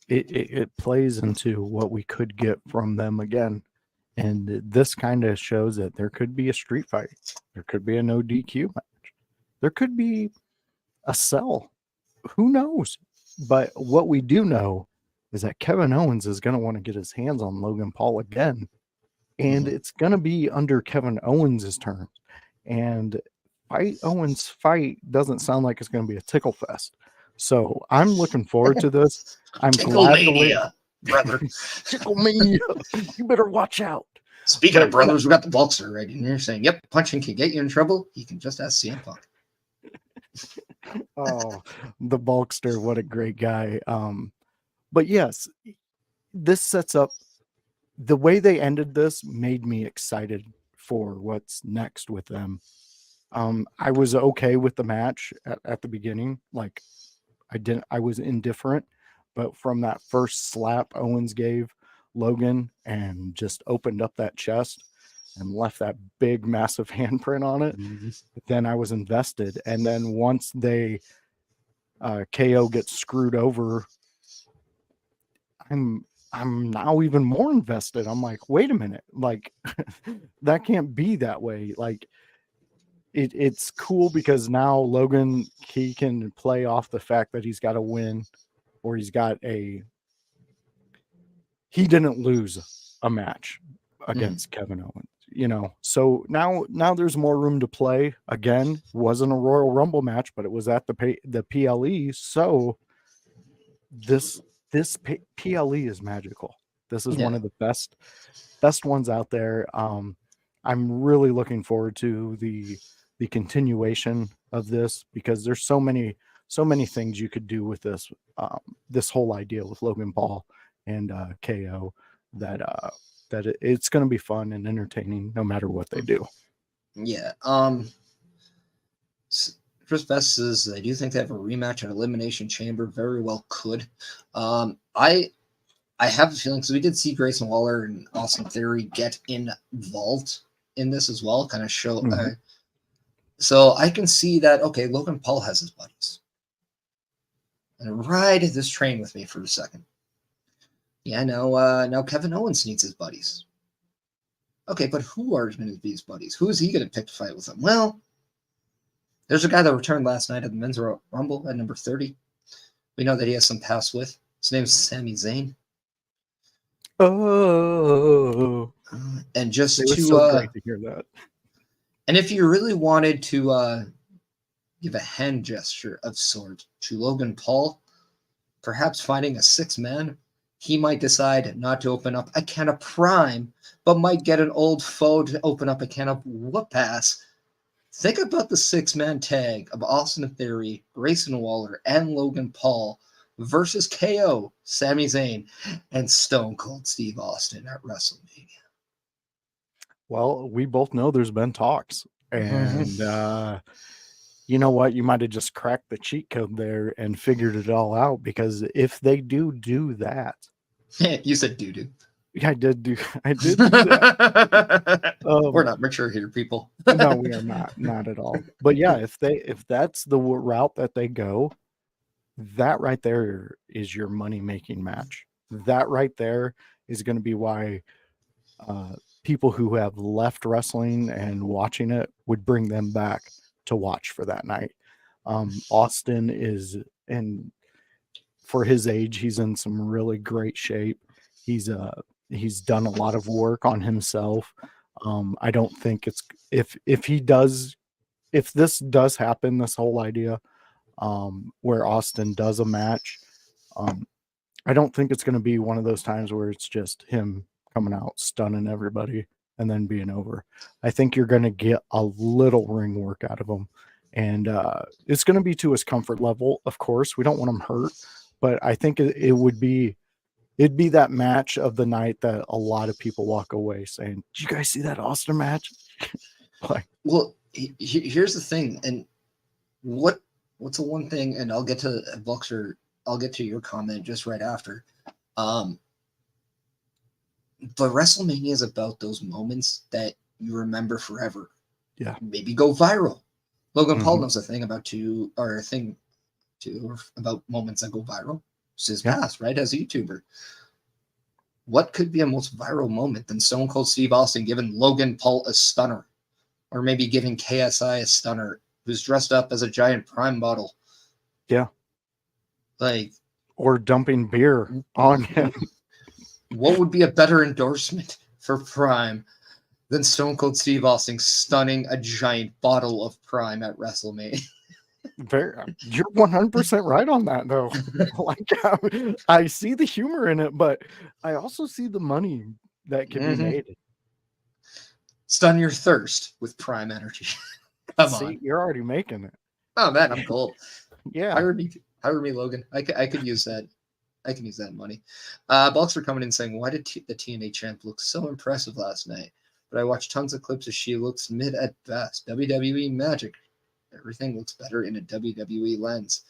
it plays into what we could get from them again. And this kind of shows that there could be a street fight. There could be a no DQ match. There could be a cell. Who knows? But what we do know is that Kevin Owens is going to want to get his hands on Logan Paul again. And it's going to be under Kevin Owens' terms. And Owens' fight doesn't sound like it's going to be a tickle fest. So I'm looking forward to this. I'm glad to brother. Tickle me. You better watch out. Speaking of brothers, we got the Bulkster right in here saying, yep, punching can get you in trouble. You can just ask CM Punk. Oh, the Bulkster, what a great guy. But yes, this sets up the way they ended this made me excited for what's next with them. I was okay with the match at the beginning. Like I was indifferent, but from that first slap Owens gave Logan and just opened up that chest and left that big, massive handprint on it, then I was invested. And then once they KO gets screwed over, I'm now even more invested. I'm like, wait a minute, like that can't be that way. Like it's cool because now Logan, he can play off the fact that he's got a win, or he didn't lose a match against Kevin Owens, so now there's more room to play. Again, wasn't a Royal Rumble match, but it was at the PLE. So this PLE is magical. This is one of the best ones out there. I'm really looking forward to the continuation of this, because there's so many things you could do with this this whole idea with Logan Paul and KO that it's going to be fun and entertaining no matter what they do. Yeah. Chris Best says I do think they have a rematch at Elimination Chamber. Very well could. I I have a feeling because we did see Grayson Waller and Austin Theory get involved in this as well, kind of show. Mhm. So I can see that. Okay, Logan Paul has his buddies, and ride this train with me for a second. Yeah, now Kevin Owens needs his buddies. Okay, but who are going to be his buddies? Who is he going to pick to fight with him? Well, there's a guy that returned last night at the Men's Rumble at number 30. We know that he has some past with. His name's Sami Zayn. Oh, And just it was to so great to hear that. and if you really wanted to give a hand gesture of sort to Logan Paul, perhaps finding a 6-man, he might decide not to open up a can of Prime, but might get an old foe to open up a can of Whoop-Ass. Think about the 6-man tag of Austin Theory, Grayson Waller, and Logan Paul versus KO, Sami Zayn, and Stone Cold Steve Austin at WrestleMania. Well, we both know there's been talks, and you know what? You might have just cracked the cheat code there and figured it all out, because if they do that, You said doo-doo. I did do that. We're not mature here, people. No, we are not at all. But yeah, if that's the route that they go, that right there is your money making match. That right there is going to be why people who have left wrestling and watching it would bring them back to watch for that night. Austin is, and for his age, he's in some really great shape. He's done a lot of work on himself. I don't think it's if this does happen, this whole idea where Austin does a match, I don't think it's going to be one of those times where it's just him coming out, stunning everybody, and then being over. I think you're going to get a little ring work out of him. And it's going to be to his comfort level, of course. We don't want him hurt, but I think it'd be that match of the night that a lot of people walk away saying, "Did you guys see that Austin match?" Like, well, here's the thing, and what's the one thing, and I'll get to Boxer, I'll get to your comment just right after. But WrestleMania is about those moments that you remember forever. Yeah, maybe go viral. Logan Paul knows a thing about about moments that go viral. It's his past, right? As a YouTuber. What could be a most viral moment than Stone Cold Steve Austin giving Logan Paul a stunner? Or maybe giving KSI a stunner who's dressed up as a giant Prime bottle. Yeah. Like, or dumping beer on him. What would be a better endorsement for Prime than Stone Cold Steve Austin stunning a giant bottle of Prime at WrestleMania? You're 100% right on that, though. Like, I see the humor in it, but I also see the money that can be made. Stun your thirst with Prime energy. Come on, you're already making it. Oh man, I'm cold. Yeah, hire me, Logan. I could use that. I can use that money. Boxer coming in saying, "Why did the TNA champ look so impressive last night? But I watched tons of clips of she looks mid at best. WWE magic. Everything looks better in a WWE lens."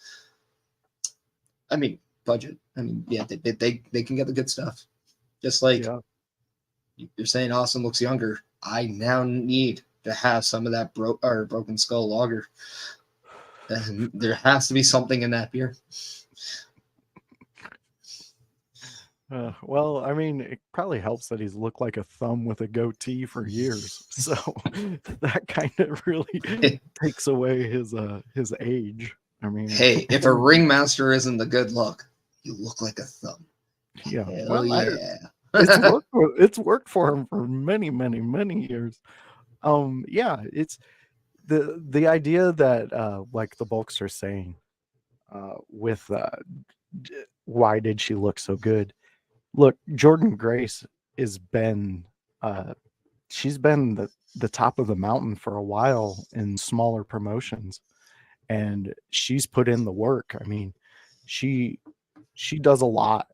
I mean, budget. I mean, yeah, they can get the good stuff. Just like you're saying, Austin looks younger. I now need to have some of that Broken Skull lager. And there has to be something in that beer. Well, I mean, it probably helps that he's looked like a thumb with a goatee for years, so that kind of really takes away his age. I mean, hey, if a ringmaster isn't the good look, you look like a thumb. Yeah, Hell yeah. It's worked for him for many, many, many years. Yeah, it's the idea that like the Bulks are saying, with why did she look so good? Look, Jordan Grace has been she's been the top of the mountain for a while in smaller promotions, and she's put in the work. I mean, she does a lot.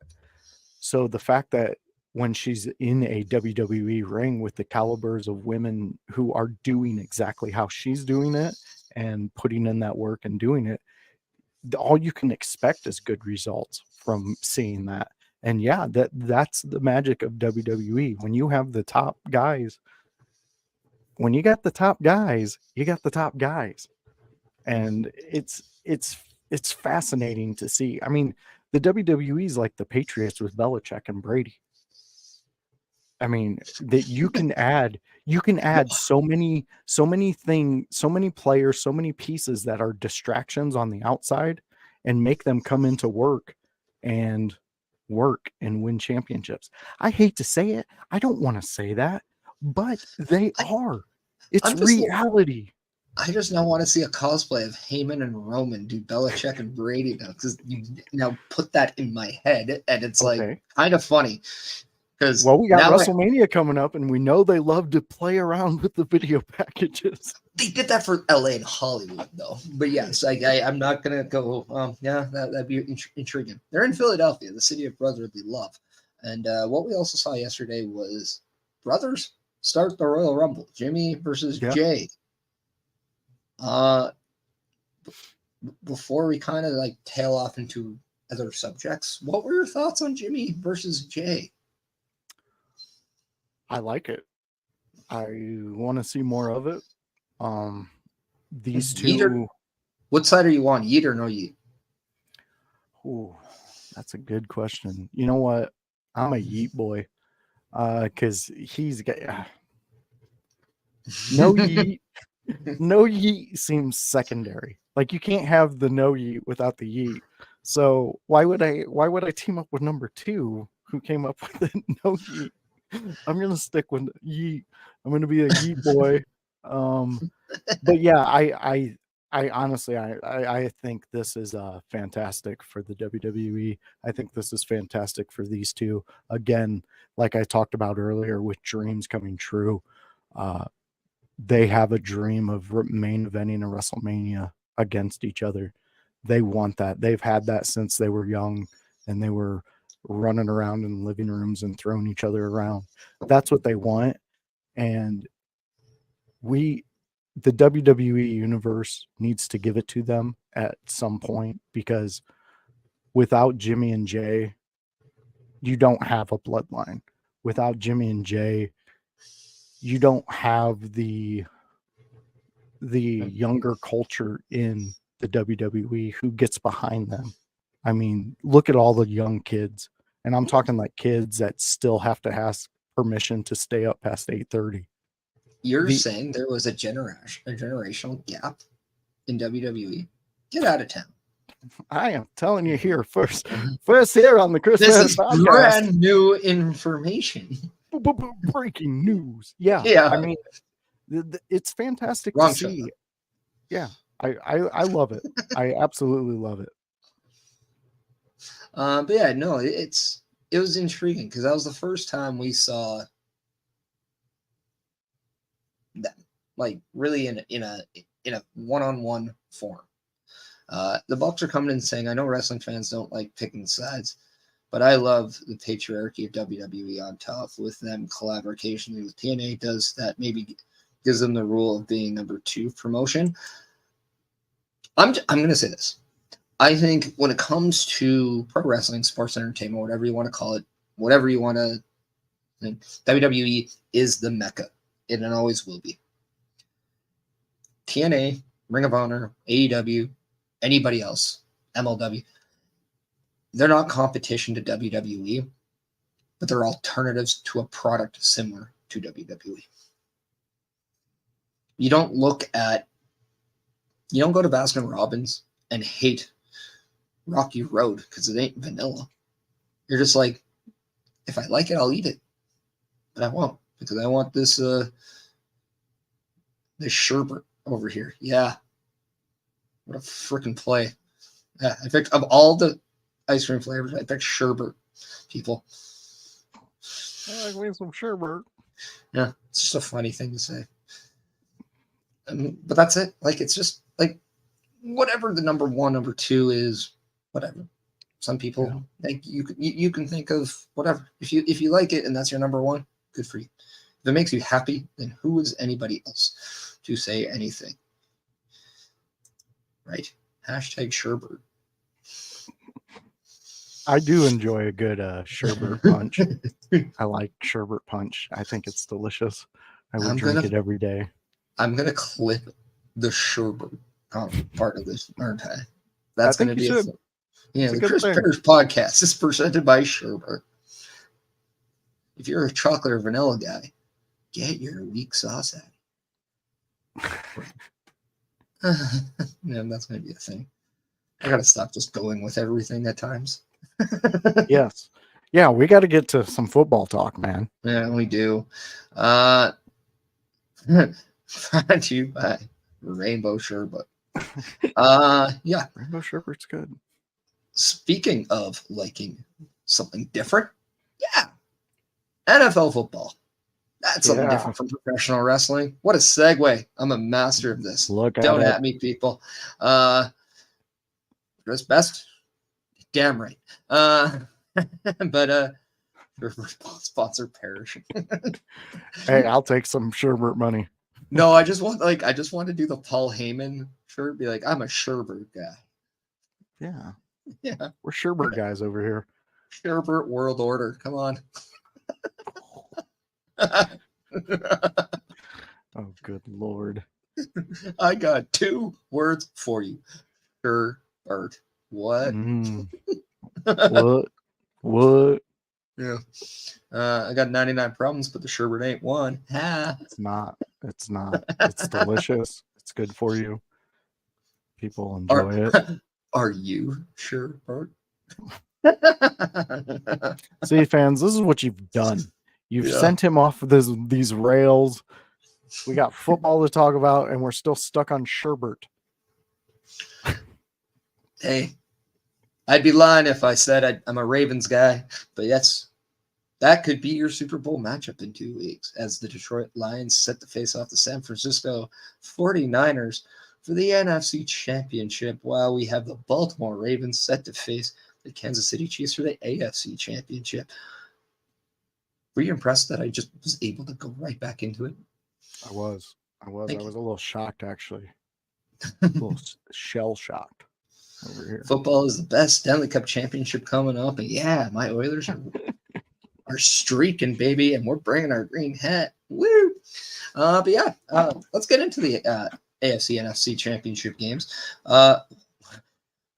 So the fact that when she's in a WWE ring with the calibers of women who are doing exactly how she's doing it and putting in that work and doing it, all you can expect is good results from seeing that. And yeah, that's the magic of WWE. When you have the top guys, when you got the top guys, you got the top guys. And it's fascinating to see. I mean, the WWE is like the Patriots with Belichick and Brady. I mean, that you can add so many things, so many players, so many pieces that are distractions on the outside and make them come into and work and win championships. I hate to say it. I don't want to say that, but they I, are. It's I'm just reality. I just now want to see a cosplay of Heyman and Roman do Belichick and Brady now, because you now put that in my head, and it's like Okay. kind of funny. Because Well, we got now WrestleMania coming up, and we know they love to play around with the video packages. they did that for LA and Hollywood, though. But yes, I'm not gonna go. Yeah, that'd be intriguing. They're in Philadelphia, the city of brotherly love. And what we also saw yesterday was brothers start the Royal Rumble. Jimmy versus Yeah. Jay. Before we kind of like tail off into other subjects, what were your thoughts on Jimmy versus Jay? I like it. I want to see more of it. These two. What side are you on? Yeet or no yeet? Ooh, that's a good question. You know what? I'm a yeet boy. Because he's got no yeet. No yeet seems secondary. Like you can't have the no yeet without the yeet. So why would I team up with number 2 who came up with the no yeet? I'm gonna stick with yeet. I'm gonna be a yeet boy. But yeah, I honestly I think this is fantastic for the WWE. I think this is fantastic for these two. Again, like I talked about earlier with dreams coming true. They have a dream of main eventing a WrestleMania against each other. They want that. They've had that since they were young and they were running around in living rooms and throwing each other around. That's what they want. And the WWE universe needs to give it to them at some point, because without Jimmy and Jay, you don't have a bloodline. Without Jimmy and Jay, you don't have the younger culture in the WWE who gets behind them. I mean, look at all the young kids, and I'm talking like kids that still have to ask permission to stay up past 8:30. You're saying there was a generational gap in WWE? Get out of town. I am telling you here first here on the Chris This Mann is podcast. brand new information. Breaking news. Yeah. I mean, it's fantastic to see. Yeah. I love it. I absolutely love it. But yeah, no, it was intriguing because that was the first time we saw that, like, really in a one-on-one form. The Bucks are coming in saying, I know wrestling fans don't like picking sides, but I love the patriarchy of WWE on top. With them collaboration with TNA does that, maybe gives them the rule of being number 2 promotion. I'm going to say this. I think when it comes to pro wrestling, sports entertainment, whatever you want to call it, whatever you want to think, WWE is the mecca, and it always will be. TNA, Ring of Honor, AEW, anybody else, MLW, they're not competition to WWE, but they're alternatives to a product similar to WWE. You don't go to Baskin Robbins and hate Rocky Road because it ain't vanilla. You're just like, if I like it, I'll eat it, but I won't, because I want this sherbet over here. Yeah, what a freaking play! Yeah, I picked, of all the ice cream flavors, I picked sherbet. People, I like me some sherbet. Yeah, it's just a funny thing to say. But that's it. Like, it's just like whatever the number 1, number 2 is, whatever. Some people, like, you can think of whatever. If you like it and that's your number 1, good for you. If it makes you happy, then who is anybody else to say anything? Right? Hashtag Sherbert. I do enjoy a good sherbet punch. I like sherbet punch. I think it's delicious. I would drink it every day. I'm gonna clip the sherbet part of this, aren't I? I That's think gonna you be should. It's a the good Chris thing. Persh podcast is presented by Sherbet. If you're a chocolate or vanilla guy, get your weak sauce at it. Yeah, that's gonna be a thing. I gotta stop just going with everything at times. Yes. Yeah, we got to get to some football talk, man. Yeah, we do. Brought to you by Rainbow Sherbet. Yeah. Rainbow sherbet's good. Speaking of liking something different, yeah, NFL football. That's something different from professional wrestling. What a segue. I'm a master of this. Look at Don't it. at me, people. Dress best? Damn right. But sponsor Perish. Hey, I'll take some sherbet money. No, I just want to do the Paul Heyman shirt. Be like, I'm a sherbet guy. Yeah. Yeah. We're sherbet guys over here. Sherbet World Order. Come on. Oh, good Lord. I got 2 words for you. Sherbet. What? What? Yeah. I got 99 problems, but the sherbet ain't one. Ha. It's not. It's delicious. It's good for you. People enjoy it. Are you sherbet? See, fans, this is what you've done. You've sent him off these rails. We got football to talk about, and we're still stuck on sherbet. Hey, I'd be lying if I said I'm a Ravens guy, but that could be your Super Bowl matchup in 2 weeks as the Detroit Lions set to face off the San Francisco 49ers for the NFC Championship, while we have the Baltimore Ravens set to face the Kansas City Chiefs for the AFC Championship. Were you impressed that I just was able to go right back into it? I was a little shocked, actually. A little shell shocked over here. Football is the best. Stanley Cup Championship coming up, and yeah, my Oilers are streaking, baby, and we're bringing our green hat. Woo! But yeah, let's get into the AFC NFC Championship games. Are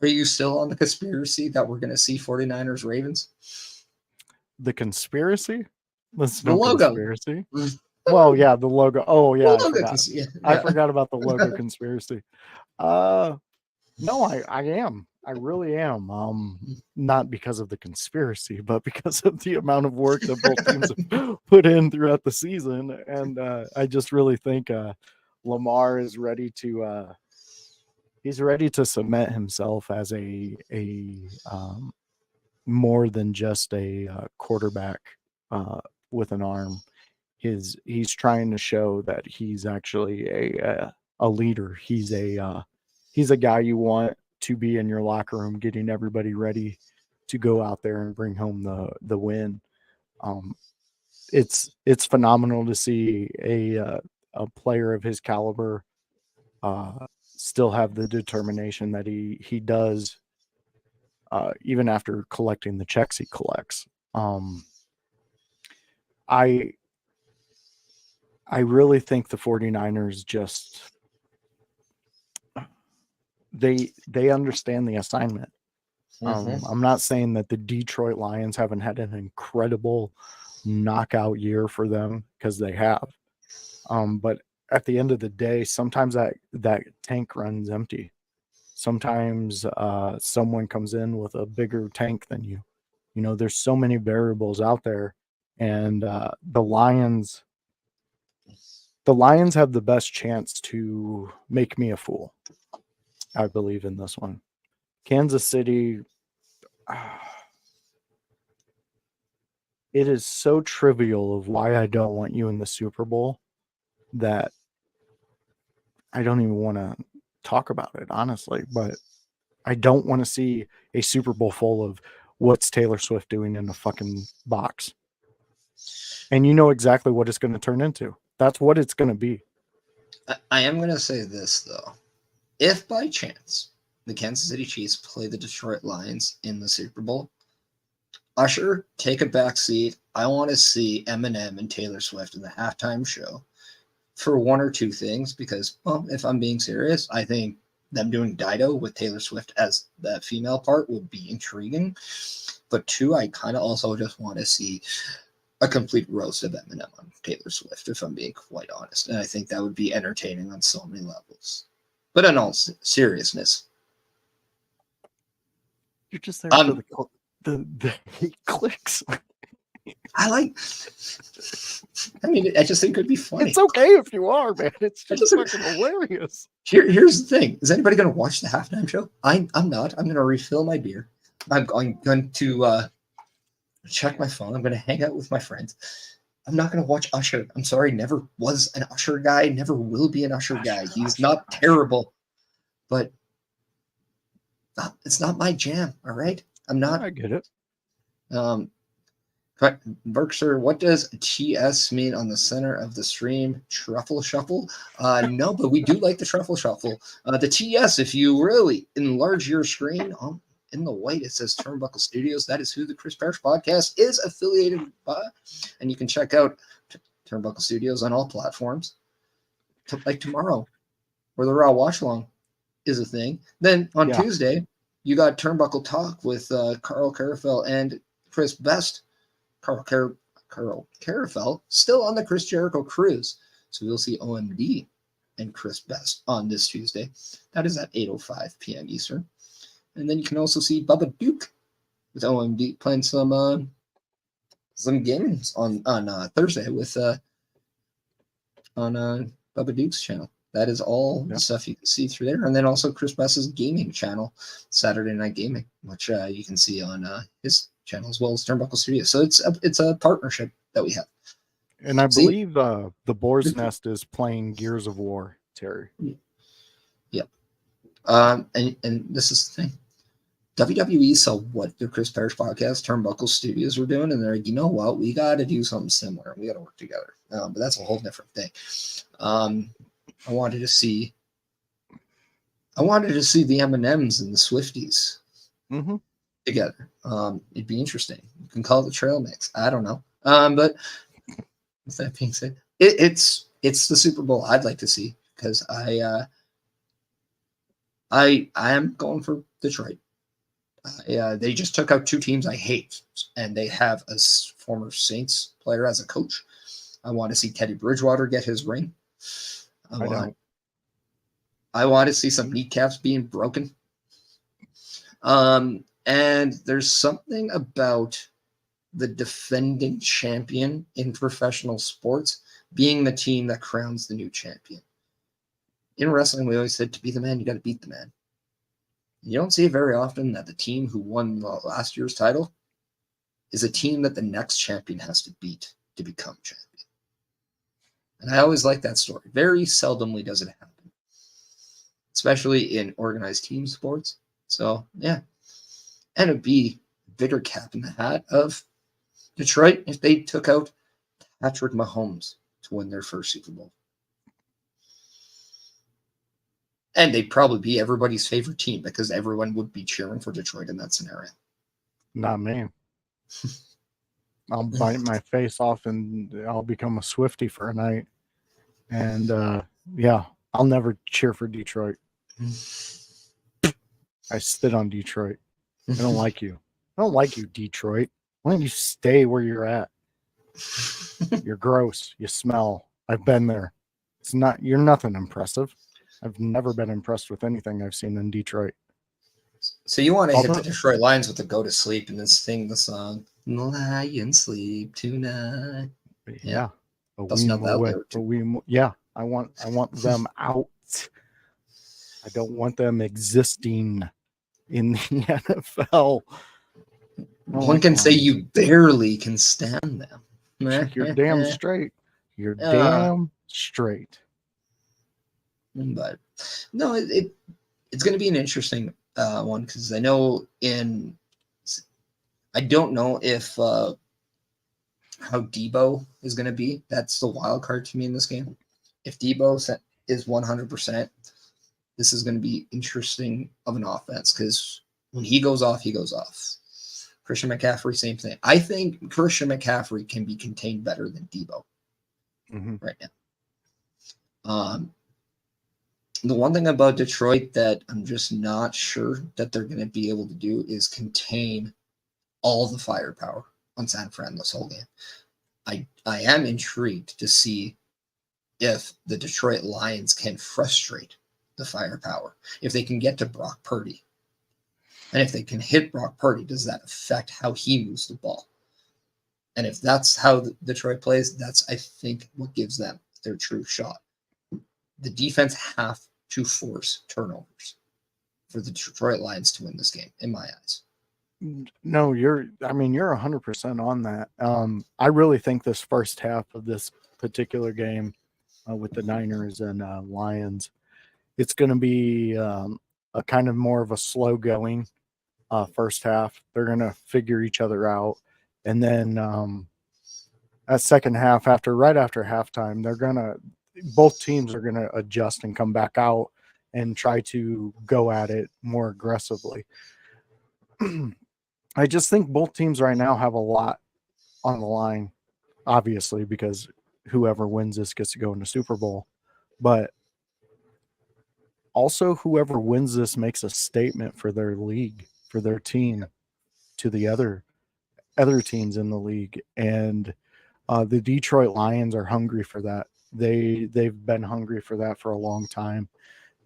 you still on the conspiracy that we're going to see 49ers Ravens? The conspiracy? That's The no logo. Conspiracy. Well, yeah, the logo. Oh, yeah, I forgot about the logo conspiracy. No, I am. I really am. Not because of the conspiracy, but because of the amount of work that both teams have put in throughout the season. And I just really think Lamar is ready to he's ready to cement himself as a more than just a quarterback with an arm. He's trying to show that he's actually a leader. He's a guy you want to be in your locker room, getting everybody ready to go out there and bring home the win. It's phenomenal to see a player of his caliber still have the determination that he does, even after collecting the checks he collects. I really think the 49ers just they understand the assignment. I'm not saying that the Detroit Lions haven't had an incredible knockout year for them, because they have. But at the end of the day, sometimes that tank runs empty. Sometimes someone comes in with a bigger tank than you. You know, there's so many variables out there, and the Lions have the best chance to make me a fool. I believe in this one. Kansas City, it is so trivial of why I don't want you in the Super Bowl that I don't even want to talk about it, honestly. But I don't want to see a Super Bowl full of what's Taylor Swift doing in a fucking box. And you know exactly what it's going to turn into. That's what it's going to be. I am going to say this, though. If by chance the Kansas City Chiefs play the Detroit Lions in the Super Bowl, Usher, take a back seat. I want to see Eminem and Taylor Swift in the halftime show for one or two things because, well, if I'm being serious, I think them doing Dido with Taylor Swift as that female part would be intriguing. But two, I kind of also just want to see a complete roast of Eminem on Taylor Swift, if I'm being quite honest. And I think that would be entertaining on so many levels. But in all seriousness, You're just there for the hate clicks. I like. I mean, I just think it would be funny. It's okay if you are, man. It's just fucking hilarious. Here's the thing: is anybody going to watch the halftime show? I'm not. I'm going to refill my beer. I'm going to check my phone. I'm going to hang out with my friends. I'm not going to watch Usher. I'm sorry, never was an Usher guy. Never will be an Usher guy. He's not terrible, but it's not my jam. All right, I'm not. I get it. Berkshire, what does TS mean on the center of the stream? Truffle shuffle? No, but we do like the truffle shuffle. The TS, if you really enlarge your screen, in the white it says Turnbuckle Studios. That is who the Chris Persh podcast is affiliated by, and you can check out Turnbuckle Studios on all platforms. Like tomorrow, where the Raw Watch Along is a thing. Then on Tuesday, you got Turnbuckle Talk with Carl Carafel and Chris Best. Carl Carafel still on the Chris Jericho cruise. So we'll see OMD and Chris Best on this Tuesday. That is at 8:05 p.m. Eastern. And then you can also see Bubba Duke with OMD playing some games on Thursday with on Bubba Duke's channel. That is all the stuff you can see through there. And then also Chris Best's gaming channel, Saturday Night Gaming, which you can see on his channel as well as Turnbuckle Studios. So it's a partnership that we have. And I believe the Boar's Nest is playing Gears of War, Terry. Yep. And this is the thing. WWE saw what the Chris Persh podcast, Turnbuckle Studios were doing, and they're like, you know what? We got to do something similar. We got to work together. But that's a whole different thing. I wanted to see the M&Ms and the Swifties together. It'd be interesting. You can call it the trail mix. I don't know. But with that being said, it's the Super Bowl I'd like to see because I am going for Detroit. They just took out two teams I hate, and they have a former Saints player as a coach. I want to see Teddy Bridgewater get his ring. I want to see some kneecaps being broken. And there's something about the defending champion in professional sports being the team that crowns the new champion. In wrestling, we always said to be the man, you got to beat the man. You don't see it very often that the team who won last year's title is a team that the next champion has to beat to become champion. And I always like that story. Very seldomly does it happen, especially in organized team sports. So, yeah. And it'd be a bigger cap in the hat of Detroit if they took out Patrick Mahomes to win their first Super Bowl. And they'd probably be everybody's favorite team because everyone would be cheering for Detroit in that scenario. Not me. I'll bite my face off and I'll become a Swiftie for a night. And I'll never cheer for Detroit. I spit on Detroit. I don't like you. I don't like you, Detroit. Why don't you stay where you're at? You're gross. You smell. I've been there. You're nothing impressive. I've never been impressed with anything I've seen in Detroit. So you want to hit the Detroit Lions with the go to sleep and then sing the song, Lions sleep tonight. Yeah. I want them out. I don't want them existing in the NFL. One can say you barely can stand them. You're damn straight. You're damn straight. But no, it's going to be an interesting one because I don't know if how Debo is going to be. That's the wild card to me in this game. If Debo is 100%, this is going to be interesting of an offense because when he goes off, he goes off. Christian McCaffrey, same thing. I think Christian McCaffrey can be contained better than Debo right now. The one thing about Detroit that I'm just not sure that they're going to be able to do is contain all the firepower on San Fran this whole game. I am intrigued to see if the Detroit Lions can frustrate the firepower, if they can get to Brock Purdy. And if they can hit Brock Purdy, does that affect how he moves the ball? And if that's how Detroit plays, that's, I think, what gives them their true shot. The defense have to force turnovers for the Detroit Lions to win this game, in my eyes. No, you're 100% on that. I really think this first half of this particular game with the Niners and Lions, it's going to be a kind of more of a slow going first half. They're going to figure each other out. And then at second half, right after halftime, both teams are going to adjust and come back out and try to go at it more aggressively. I just think both teams right now have a lot on the line, obviously, because whoever wins this gets to go in the Super Bowl. But also, whoever wins this makes a statement for their league, for their team, to the other teams in the league. And the Detroit Lions are hungry for that. They've been hungry for that for a long time,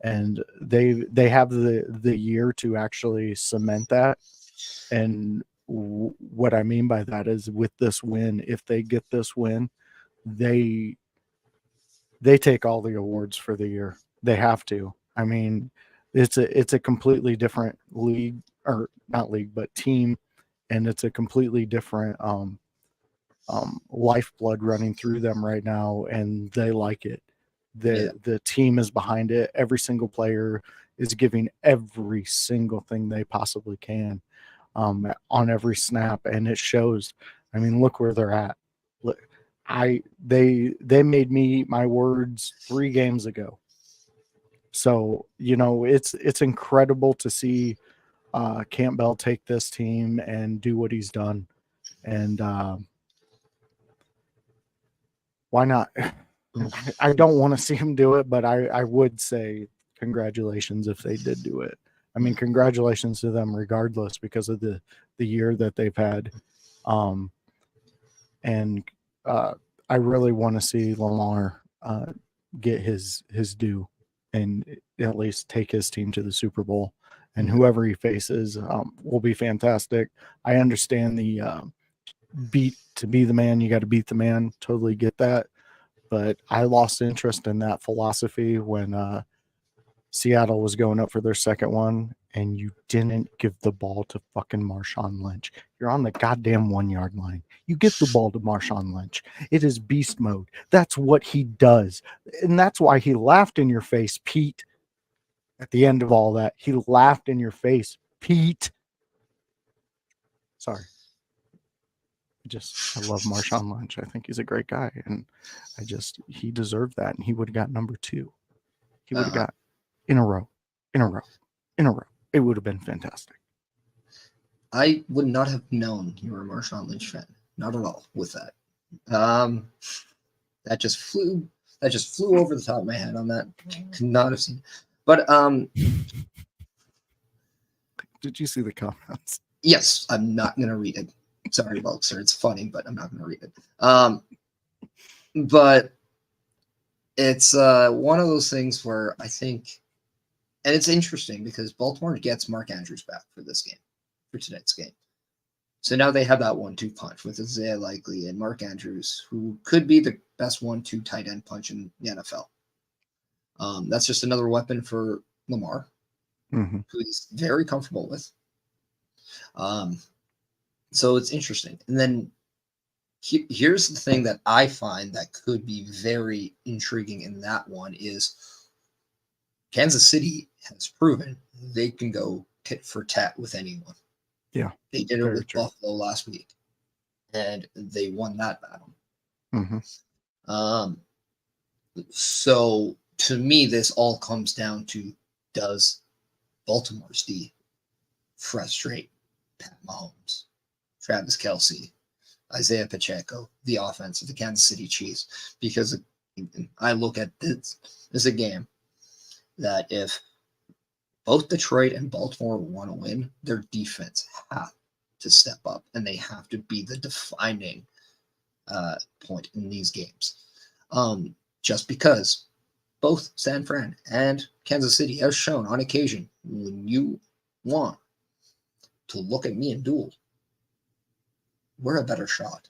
and they have the year to actually cement that. And what I mean by that is, with this win, if they get this win, they take all the awards for the year. They have to. I mean, it's a completely different league, or not league, but team, and it's a completely different lifeblood running through them right now, and they like it. The team is behind it. Every single player is giving every single thing they possibly can on every snap, and it shows. I mean, look where they're at. Look, they made me eat my words 3 games ago. So, it's incredible to see Campbell take this team and do what he's done. And why not? I don't want to see him do it, but I would say congratulations if they did do it. I mean, congratulations to them regardless, because of the year that they've had. And I really want to see Lamar get his due and at least take his team to the Super Bowl. And whoever he faces will be fantastic. I understand the to be the man, you got to beat the man. Totally get that. But I lost interest in that philosophy when Seattle was going up for their second one, and you didn't give the ball to fucking Marshawn Lynch. You're on the goddamn 1-yard line. You give the ball to Marshawn Lynch. It is beast mode. That's what he does. And that's why he laughed in your face, Pete. At the end of all that, he laughed in your face, Pete. Sorry. I love Marshawn Lynch. I think he's a great guy, and he deserved that, and he would have got number 2. He would have got in a row. It would have been fantastic. I would not have known you were a Marshawn Lynch fan. Not at all with that. That just flew over the top of my head on that. Could not have seen. But did you see the comments? Yes, I'm not going to read it. Sorry, Bulkster. It's funny, but I'm not going to read it. But it's one of those things where I think, and it's interesting because Baltimore gets Mark Andrews back for this game, for tonight's game. So now they have that 1-2 punch with Isaiah Likely and Mark Andrews, who could be the best 1-2 tight end punch in the NFL. That's just another weapon for Lamar, who he's very comfortable with. So it's interesting. And then here's the thing that I find that could be very intriguing in that one is Kansas City has proven they can go tit for tat with anyone. Yeah. They did it with Buffalo last week, and they won that battle. So to me, this all comes down to, does Baltimore's D frustrate Pat Mahomes? Travis Kelce, Isaiah Pacheco, the offense of the Kansas City Chiefs. Because I look at this as a game that if both Detroit and Baltimore want to win, their defense have to step up, and they have to be the defining point in these games. Just because both San Fran and Kansas City have shown on occasion, when you want to look at me and duel, we're a better shot.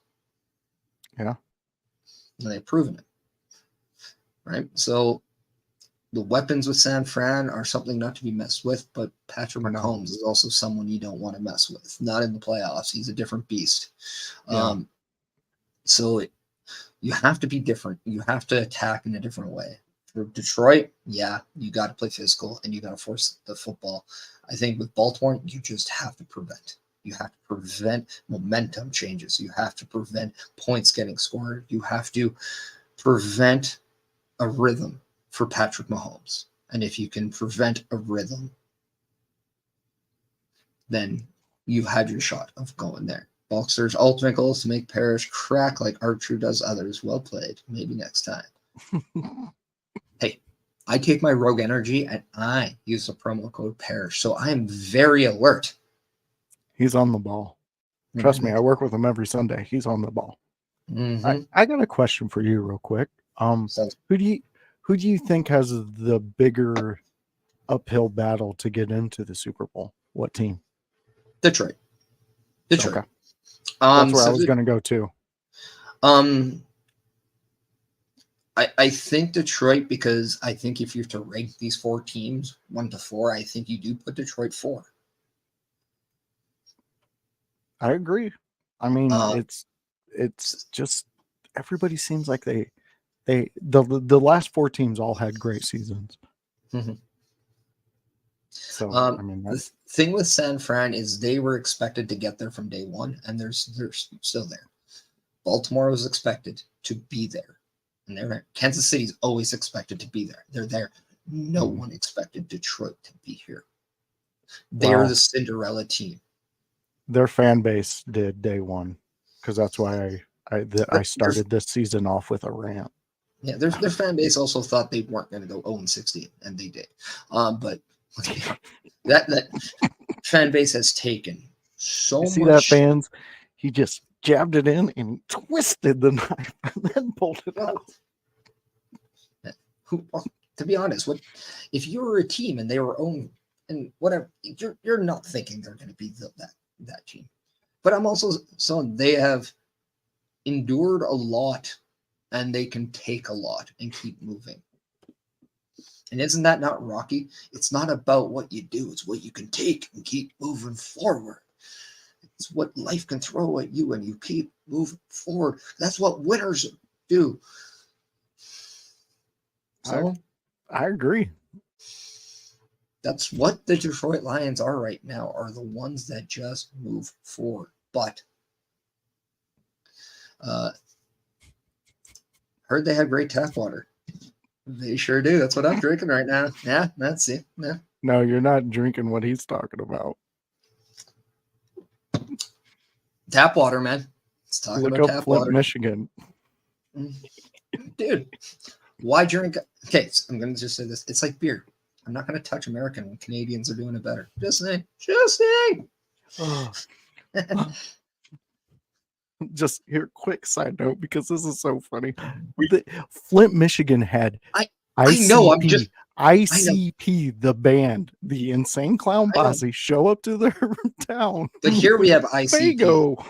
Yeah. And they've proven it. Right? So the weapons with San Fran are something not to be messed with, but Patrick Mahomes is also someone you don't want to mess with. Not in the playoffs. He's a different beast. Yeah. So you have to be different. You have to attack in a different way. For Detroit, yeah, you got to play physical and you got to force the football. I think with Baltimore, you just have to prevent. You have to prevent momentum changes. You have to prevent points getting scored. You have to prevent a rhythm for Patrick Mahomes. And if you can prevent a rhythm, then you've had your shot of going there. Boxer's ultimate goal is to make Parrish crack like Archer does others. Well played. Maybe next time. Hey, I take my Rogue Energy and I use the promo code Parrish. So I am very alert. He's on the ball. Trust me, I work with him every Sunday. He's on the ball. Mm-hmm. I got a question for you real quick. Who do you think has the bigger uphill battle to get into the Super Bowl? What team? Detroit. Okay. That's where I was going to go too. I think Detroit, because I think if you're to rank these four teams 1 to 4, I think you do put Detroit 4. I agree. I mean, it's just everybody seems like the last 4 teams all had great seasons. Mm-hmm. So I mean, the thing with San Fran is they were expected to get there from day one, and they're still there. Baltimore was expected to be there, and they're there. Kansas City's always expected to be there. They're there. No one expected Detroit to be here. They were the Cinderella team. Their fan base did day one, because that's why I started this season off with a rant. Yeah, their fan base also thought they weren't going to go 0-16, and they did. But that fan base has taken so much. See that, fans? He just jabbed it in and twisted the knife and then pulled it out. To be honest, if you were a team and they were owned and whatever, you're not thinking they're going to be that team. But I'm also saying they have endured a lot and they can take a lot and keep moving. And isn't that not Rocky? It's not about what you do. It's what you can take and keep moving forward. It's what life can throw at you and you keep moving forward. That's what winners do. So I agree. That's what the Detroit Lions are right now, are the ones that just move forward. But heard they have great tap water. They sure do. That's what I'm drinking right now. Yeah, that's it. Yeah. No, you're not drinking what he's talking about. Tap water, man. Let's talk about tap Flint, water. Michigan. Dude, why drink? Okay, so I'm going to just say this. It's like beer. I'm not going to touch American when Canadians are doing it better. Just saying. Just saying. Oh. Just here, quick side note, because this is so funny. Flint, Michigan had ICP, the band, the Insane Clown Posse, show up to their town. But here we have ICP. Fago.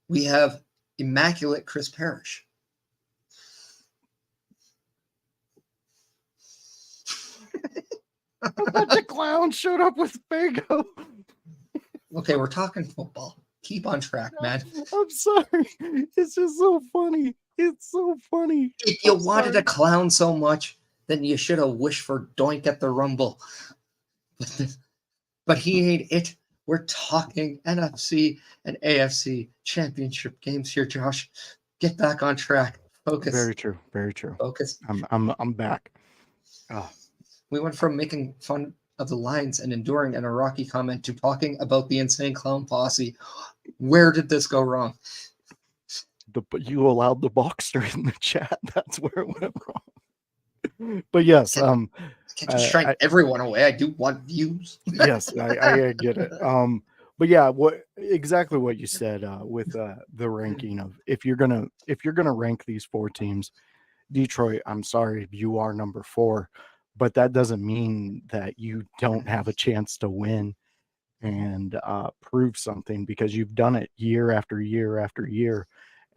We have Immaculate Chris Parrish. A bunch of clowns showed up with Fago. Okay, we're talking football. Keep on track, man. I'm sorry. It's just so funny. It's so funny. If you wanted a clown so much, then you should have wished for Doink at the Rumble. But he ain't it. We're talking NFC and AFC championship games here, Josh. Get back on track. Focus. Very true. Very true. Focus. I'm back. We went from making fun of the lines and enduring an Iraqi comment to talking about the insane clown posse. Where did this go wrong? You allowed the Boxster in the chat. That's where it went wrong. But yes, I can't just strike everyone away. I do want views. Yes, I get it. But yeah, exactly what you said with the ranking of if you're gonna rank these 4 teams, Detroit, I'm sorry, you are number 4, but that doesn't mean that you don't have a chance to win and prove something, because you've done it year after year after year,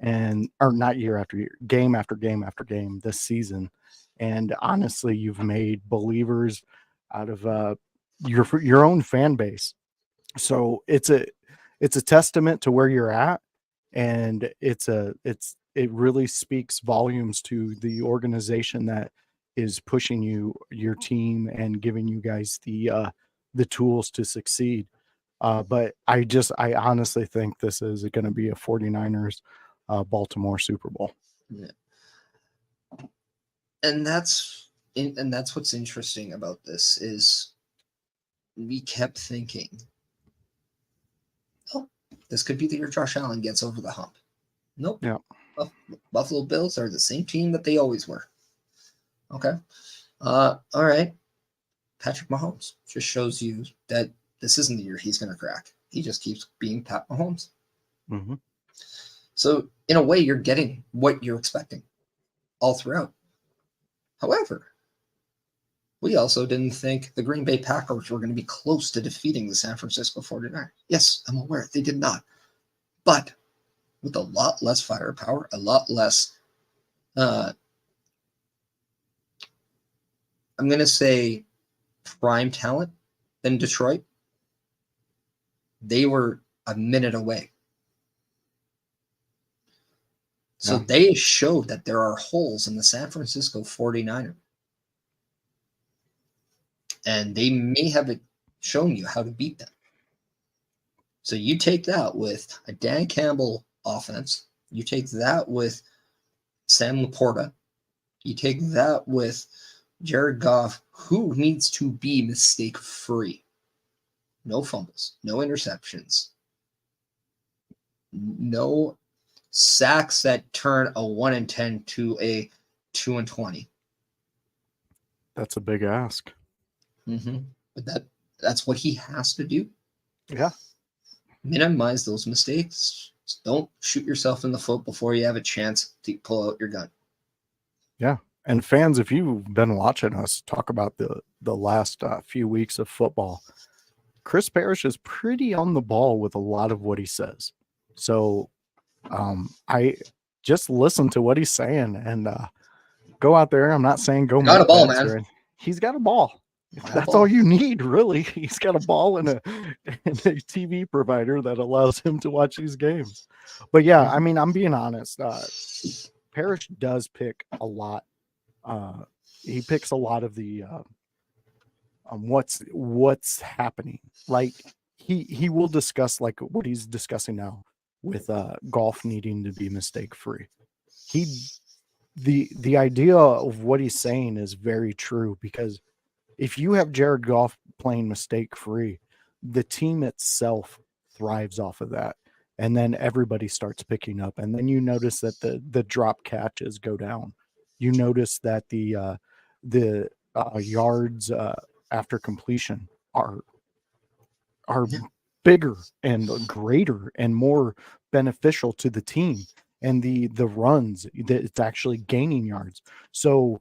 and or not year after year, game after game after game this season. And honestly, you've made believers out of your own fan base. So it's a testament to where you're at, and it really speaks volumes to the organization that is pushing your team and giving you guys the tools to succeed. But I honestly think this is going to be a 49ers Baltimore Super Bowl. Yeah. And that's what's interesting about this is we kept thinking, oh, this could be the year Josh Allen gets over the hump. Nope. Yeah. Buffalo Bills are the same team that they always were. Okay. All right. Patrick Mahomes just shows you that this isn't the year he's going to crack. He just keeps being Pat Mahomes. Mm-hmm. So in a way, you're getting what you're expecting all throughout. However, we also didn't think the Green Bay Packers were going to be close to defeating the San Francisco 49ers. Yes, I'm aware they did not. But with a lot less firepower, a lot less, I'm going to say prime talent than Detroit, they were a minute away. So they showed that there are holes in the San Francisco 49ers. And they may have shown you how to beat them. So you take that with a Dan Campbell offense. You take that with Sam Laporta. You take that with Jared Goff, who needs to be mistake-free. No fumbles, no interceptions, no sacks that turn a 1-10 to a 2-20. That's a big ask. Mm-hmm. But that's what he has to do. Yeah. Minimize those mistakes. Don't shoot yourself in the foot before you have a chance to pull out your gun. Yeah. And fans, if you've been watching us talk about the last few weeks of football, Chris Parrish is pretty on the ball with a lot of what he says. So I just listen to what he's saying and go out there. I'm not saying go got make a ball, bets, man. right? He's got a ball. That's all you need, really. He's got a ball and a TV provider that allows him to watch these games. But yeah, I mean, I'm being honest. Parrish does pick a lot. He picks a lot of the what's happening. Like he will discuss like what he's discussing now with golf needing to be mistake free. The idea of what he's saying is very true, because if you have Jared Goff playing mistake free, the team itself thrives off of that. And then everybody starts picking up. And then you notice that the drop catches go down. You notice that the yards after completion are bigger and greater and more beneficial to the team. And the runs, that it's actually gaining yards. So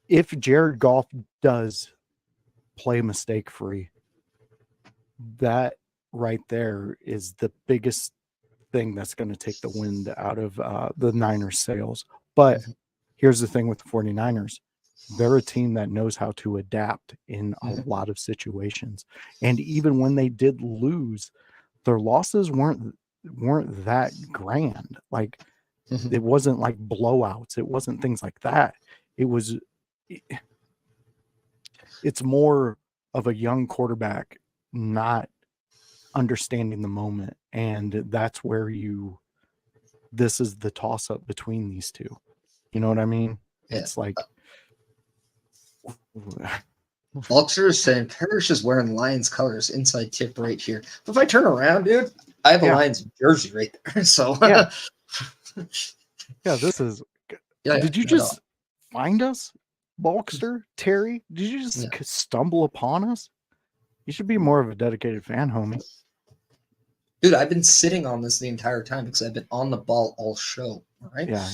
if Jared Goff does play mistake free, that right there is the biggest thing that's going to take the wind out of the Niners' sails. But here's the thing with the 49ers. They're a team that knows how to adapt in a lot of situations. And even when they did lose, their losses weren't that grand. Like it wasn't like blowouts. It wasn't things like that. It's more of a young quarterback not understanding the moment. And that's where this is the toss up between these two. You know what I mean? Yeah. It's like, Vulture is saying Parrish is wearing Lions colors inside tip right here. But if I turn around, dude, I have a Yeah. Lions jersey right there. So Yeah. Yeah, this is. yeah, Did you no, no. just find us, Bulkster, Terry? Did you just Yeah. stumble upon us? You should be more of a dedicated fan, homie. Dude, I've been sitting on this the entire time because I've been on the ball all show. All right. Yeah.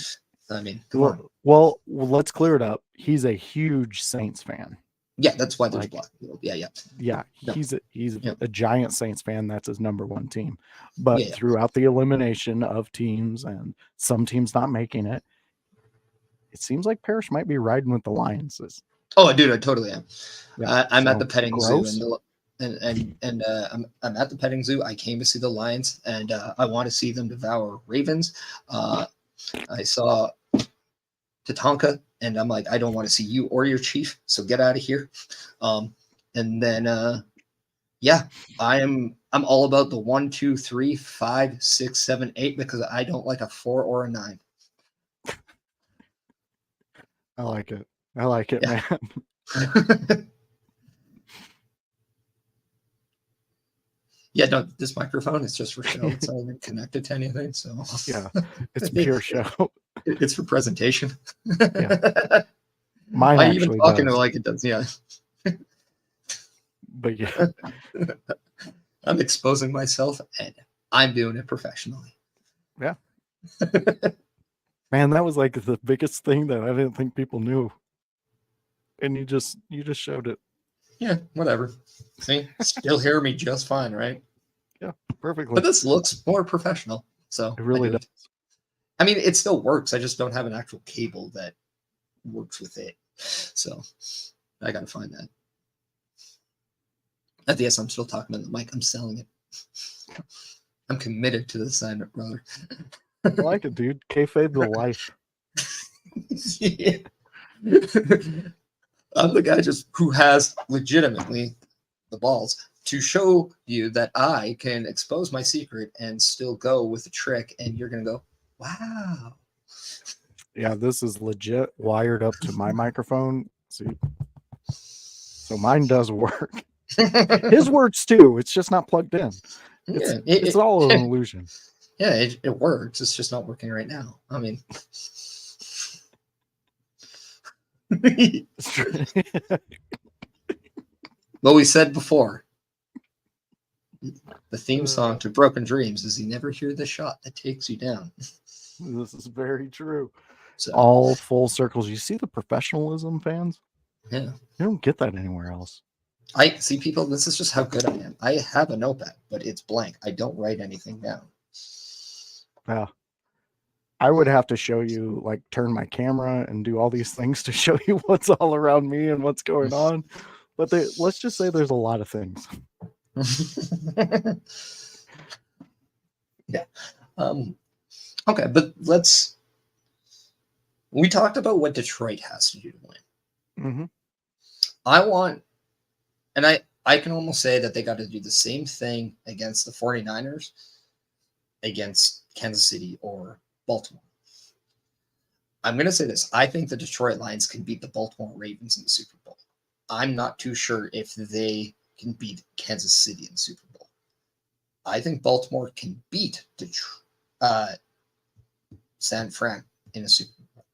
I mean, come on. Well, let's clear it up. He's a huge Saints fan. Yeah, that's why there's Like, black people. Yeah, yeah. Yeah, No. he's Yeah. a giant Saints fan. That's his number one team. But Yeah, yeah. throughout the elimination of teams and some teams not making it, it seems like Parrish might be riding with the Lions. Oh, dude, I totally am. Yeah, I'm at so the petting gross. zoo, and I'm at the petting zoo. I came to see the lions, and I want to see them devour ravens. I saw Tatanka, and I'm like, I don't want to see you or your chief, so get out of here. And then yeah, I'm all about the 1, 2, 3, 5, 6, 7, 8 because I don't like a 4 or a 9. I like it. I like it, Yeah. man. Yeah, no, this microphone is just for show. It's not even connected to anything. So Yeah, it's pure show. It's for presentation. Yeah. Mine Why are you even actually talking does. to like it does? Yeah. But yeah, I'm exposing myself and I'm doing it professionally. yeah. Man, that was like the biggest thing that I didn't think people knew. And you just showed it. Yeah, whatever. See, still hear me just fine, right? Yeah, perfectly. But this looks more professional. So It really does. I mean, it still works. I just don't have an actual cable that works with it. So I got to find that. At the end, I'm still talking to the mic. I'm selling it. I'm committed to the assignment, brother. I like it, dude. Kayfabe the life. Yeah. I'm the guy just who has legitimately the balls to show you that I can expose my secret and still go with the trick, and you're gonna go, wow. Yeah, this is legit wired up to my microphone. See, so mine does work. His works too. It's just not plugged in. It's all an illusion. Yeah, it works. It's just not working right now. I mean, what we said before. The theme song to Broken Dreams is "You never hear the shot that takes you down." This is very true. So, all full circles. You see the professionalism, fans? Yeah. You don't get that anywhere else. I see people. This is just how good I am. I have a notepad, but it's blank. I don't write anything down. Yeah. I would have to show you, like, turn my camera and do all these things to show you what's all around me and what's going on. But let's just say there's a lot of things. Yeah. Okay, but we talked about what Detroit has to do to win. Mm-hmm. I want, and I can almost say that they got to do the same thing against the 49ers, against Kansas City or Baltimore. I'm going to say this. I think the Detroit Lions can beat the Baltimore Ravens in the Super Bowl. I'm not too sure if they can beat Kansas City in the Super Bowl. I think Baltimore can beat San Fran in a Super Bowl.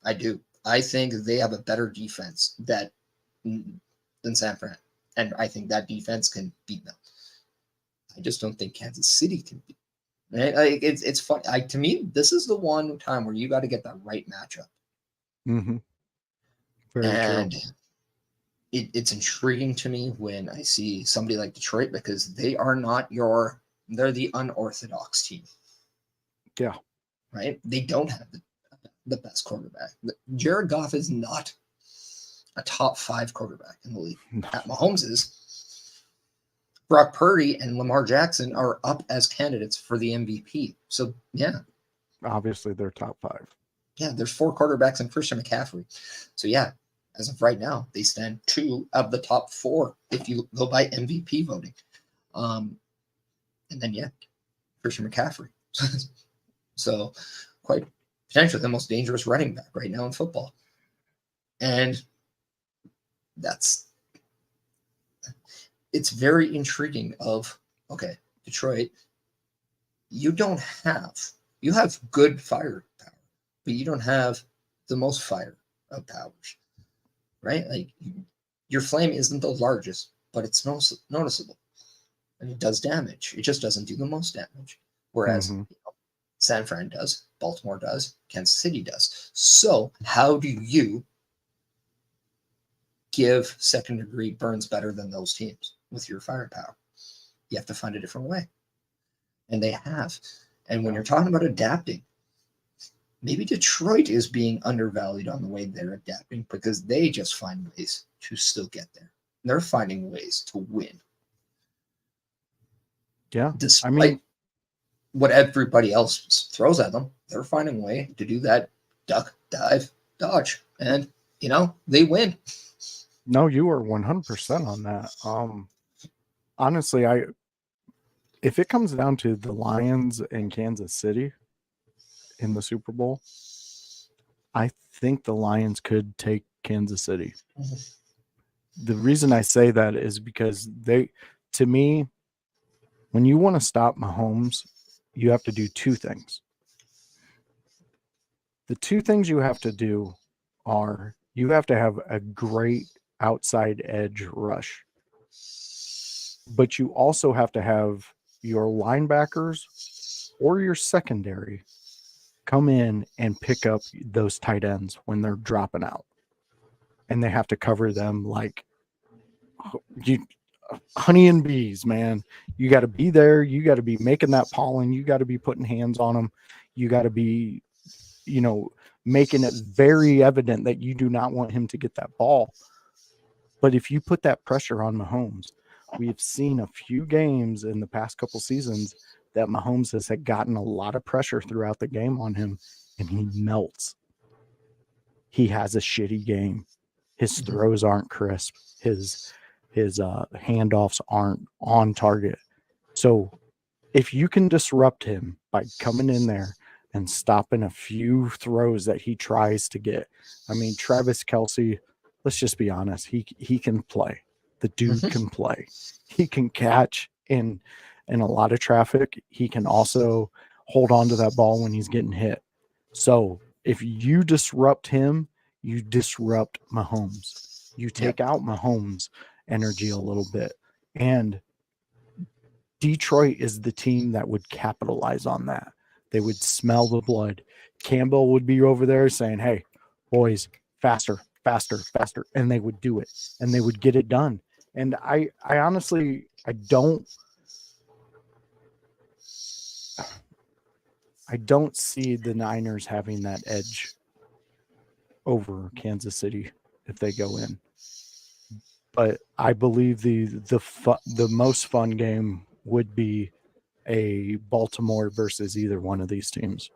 I do. I think they have a better defense than San Fran. And I think that defense can beat them. I just don't think Kansas City can beat them. Right? Like, it's fun. To me, this is the one time where you got to get that right matchup. Mm-hmm. Very and true. It's intriguing to me when I see somebody like Detroit because they are not they're the unorthodox team. Yeah. Right? They don't have the best quarterback. Jared Goff is not a top 5 quarterback in the league. No. Mahomes is. Brock Purdy and Lamar Jackson are up as candidates for the MVP. So, yeah. Obviously, they're top 5. Yeah, there's 4 quarterbacks and Christian McCaffrey. So, yeah, as of right now, they stand 2 of the top 4 if you go by MVP voting. And then, yeah, Christian McCaffrey. So, quite potentially the most dangerous running back right now in football. And that's it's very intriguing of, okay, Detroit, you have good firepower, but you don't have the most fire of powers, right? Like your flame isn't the largest, but it's noticeable and it does damage. It just doesn't do the most damage. Whereas San Fran does, Baltimore does, Kansas City does. So how do you give second degree burns better than those teams with your firepower? You have to find a different way. And they have. And when you're talking about adapting, maybe Detroit is being undervalued on the way they're adapting because they just find ways to still get there. They're finding ways to win. Yeah. Despite what everybody else throws at them, they're finding a way to do that duck, dive, dodge. And, they win. No, you are 100% on that. Honestly, if it comes down to the Lions and Kansas City in the Super Bowl, I think the Lions could take Kansas City. The reason I say that is because to me, when you want to stop Mahomes, you have to do two things. The two things you have to do are you have to have a great outside edge rush, but you also have to have your linebackers or your secondary come in and pick up those tight ends when they're dropping out. And they have to cover them like honey and bees, man. You got to be there. You got to be making that pollen. You got to be putting hands on them. You got to be, making it very evident that you do not want him to get that ball. But if you put that pressure on Mahomes, we've seen a few games in the past couple seasons that Mahomes has gotten a lot of pressure throughout the game on him, and he melts. He has a shitty game. His throws aren't crisp. His handoffs aren't on target. So if you can disrupt him by coming in there and stopping a few throws that he tries to get. I mean, Travis Kelce, let's just be honest. He can play. The dude can play. He can catch in a lot of traffic. He can also hold on to that ball when he's getting hit. So if you disrupt him, you disrupt Mahomes. You take out Mahomes' energy a little bit. And Detroit is the team that would capitalize on that. They would smell the blood. Campbell would be over there saying, hey, boys, faster, faster, faster. And they would do it. And they would get it done. And I honestly, I don't see the Niners having that edge over Kansas City if they go in. But I believe the most fun game would be a Baltimore versus either one of these teams.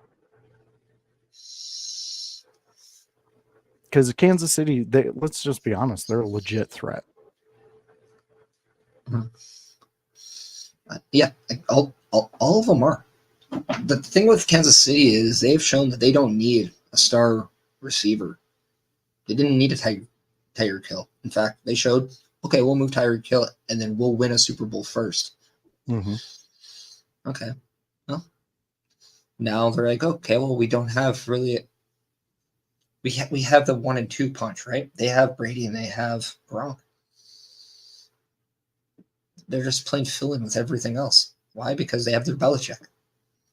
Because Kansas City, let's just be honest, they're a legit threat. Yeah, all of them are. The thing with Kansas City is they've shown that they don't need a star receiver. They didn't need a Tyreek Hill. In fact, they showed, okay, we'll move Tyreek Hill and then we'll win a Super Bowl first. Okay. Well, now they're like, okay, well, we don't have really. We have the 1 and 2 punch, right? They have Brady and they have Gronk. They're just playing fill-in with everything else. Why? Because they have their Belichick.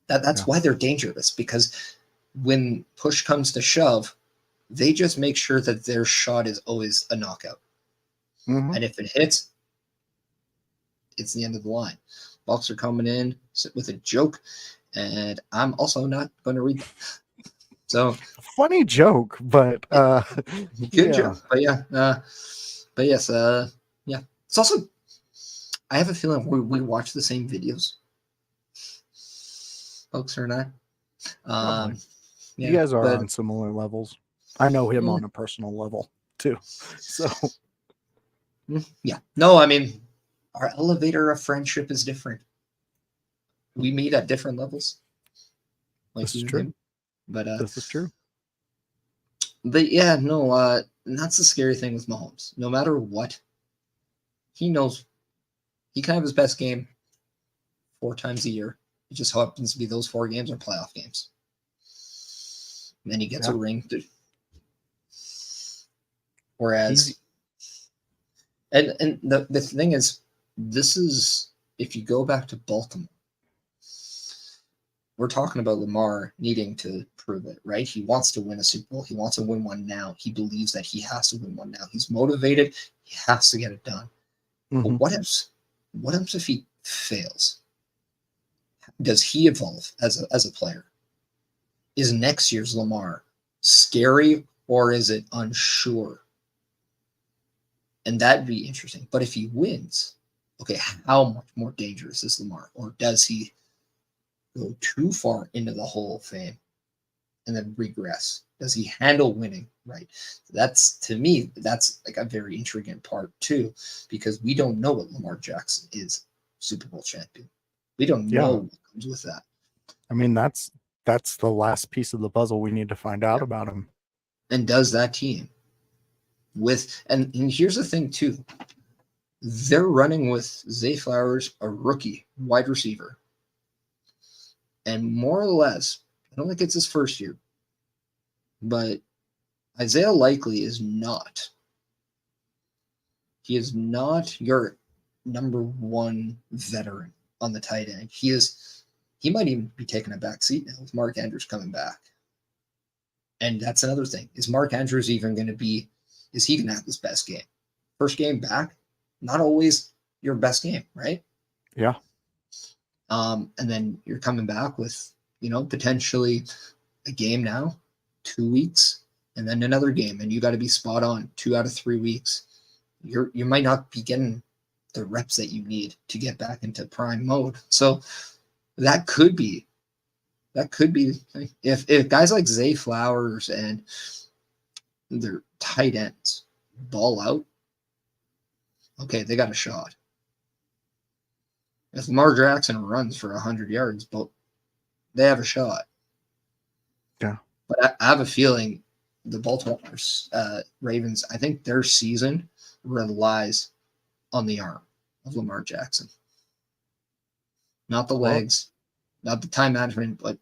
That's why they're dangerous, because when push comes to shove, they just make sure that their shot is always a knockout. And if it hits, it's the end of the line. Bucs are coming in with a joke, and I'm also not going to read that. So funny joke, but good joke. But yes, yeah. It's also, I have a feeling we watch the same videos, folks or not. Yeah, you guys are on similar levels. I know him on a personal level too. So yeah, no, I mean, our elevator of friendship is different. We meet at different levels. Like this is true. But this is true. But yeah, no, and that's the scary thing with Mahomes. No matter what, he knows he can have his best game 4 times a year. It just happens to be those 4 games are playoff games. And then he gets a ring. Whereas, and the thing is, this is, if you go back to Baltimore, we're talking about Lamar needing to prove it, right? He wants to win a Super Bowl. He wants to win one now. He believes that he has to win one now. He's motivated. He has to get it done. But what if he fails? Does he evolve as a player? Is next year's Lamar scary or is it unsure? And that'd be interesting. But if he wins, okay, how much more dangerous is Lamar? Or does he go too far into the Hall of Fame and then regress? Does he handle winning? Right. That's, to me, that's like a very intriguing part too, because we don't know what Lamar Jackson is, Super Bowl champion. We don't know what comes with that. I mean, that's the last piece of the puzzle we need to find out about him. And does that team with, and here's the thing too, they're running with Zay Flowers, a rookie wide receiver. And more or less, I don't think it's his first year, but Isaiah Likely is not. He is not your number one veteran on the tight end. He might even be taking a back seat now with Mark Andrews coming back. And that's another thing. Is Mark Andrews even going to be, is he going to have his best game? First game back, not always your best game, right? Yeah. And then you're coming back with, potentially a game now, 2 weeks, and then another game, and you got to be spot on 2 out of 3 weeks. You might not be getting the reps that you need to get back into prime mode. So that could be if guys like Zay Flowers and their tight ends ball out, okay, they got a shot. If Lamar Jackson runs for 100 yards, but they have a shot. Yeah. But I have a feeling the Baltimore Ravens, I think their season relies on the arm of Lamar Jackson. Not the legs, not the time management, but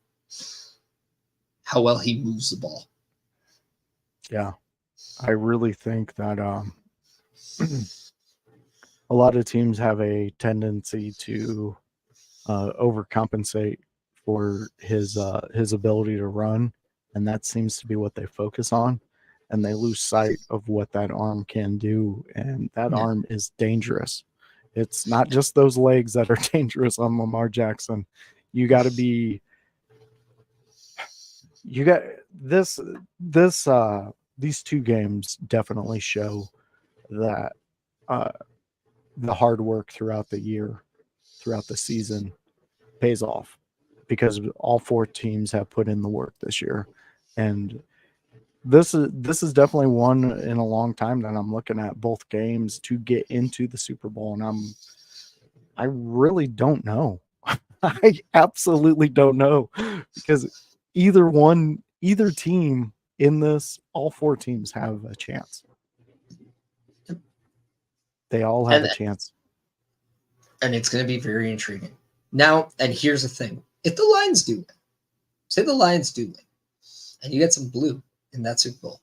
how well he moves the ball. Yeah. I really think that a lot of teams have a tendency to overcompensate for his ability to run, and that seems to be what they focus on, and they lose sight of what that arm can do, and that arm is dangerous. It's not just those legs that are dangerous on Lamar Jackson. You got to these 2 games definitely show that the hard work throughout the year, throughout the season, pays off, because all 4 teams have put in the work this year. And this is definitely one in a long time that I'm looking at both games to get into the Super Bowl. And I really don't know. I absolutely don't know, because either team in this, all 4 teams have a chance. They all have a chance. And it's going to be very intriguing. Now, and here's the thing. If the Lions do win, say the Lions do win, and you get some blue in that Super Bowl,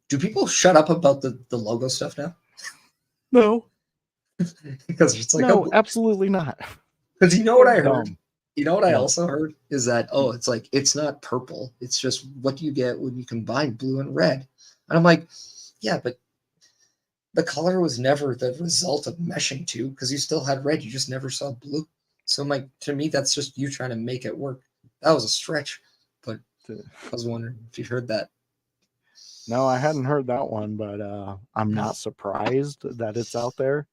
do people shut up about the logo stuff now? No. Because it's like, no, absolutely not. Because you know what I heard? Dumb. You know what I also heard is that, it's like, it's not purple. It's just what you get when you combine blue and red. And I'm like, yeah, but the color was never the result of meshing two, because you still had red. You just never saw blue. So I'm like, to me, that's just you trying to make it work. That was a stretch, but I was wondering if you heard that. No, I hadn't heard that one, but I'm not surprised that it's out there.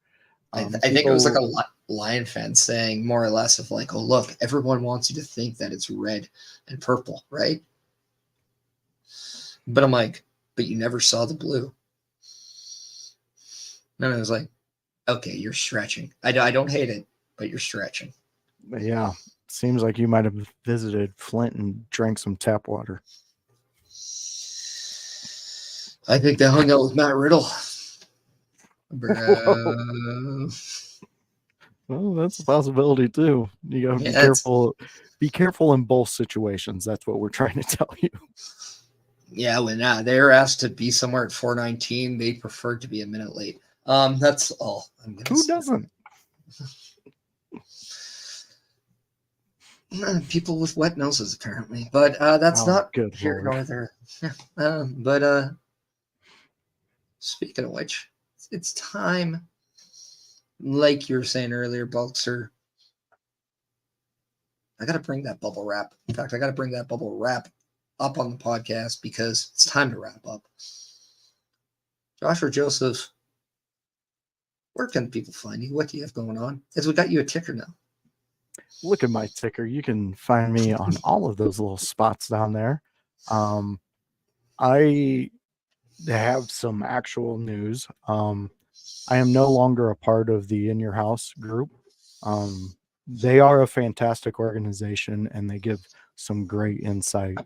I think it was like a Lion fan saying more or less of like, oh, look, everyone wants you to think that it's red and purple, right? But I'm like, but you never saw the blue. And I was like, okay, you're stretching. I don't hate it, but you're stretching. Yeah. Seems like you might have visited Flint and drank some tap water. I think they hung out with Matt Riddle. Whoa. Bro. Well, that's a possibility too. You gotta be Yeah, it's, careful. Be careful in both situations. That's what we're trying to tell you. yeah, when they were asked to be somewhere at 4:19, they preferred to be a minute late. That's all I'm gonna Who say. doesn't? People with wet noses, apparently, but that's Oh, not good here lord. nor there. But speaking of which, it's time. Like you were saying earlier, Bulkster, I got to bring that bubble wrap. In fact, I got to bring that bubble wrap up on the podcast because it's time to wrap up. Joshua Joseph, where can people find you? What do you have going on? As we got you a ticker now. Look at my ticker. You can find me on all of those little spots down there. I have some actual news. I am no longer a part of the In Your House group. They are a fantastic organization and they give some great insight.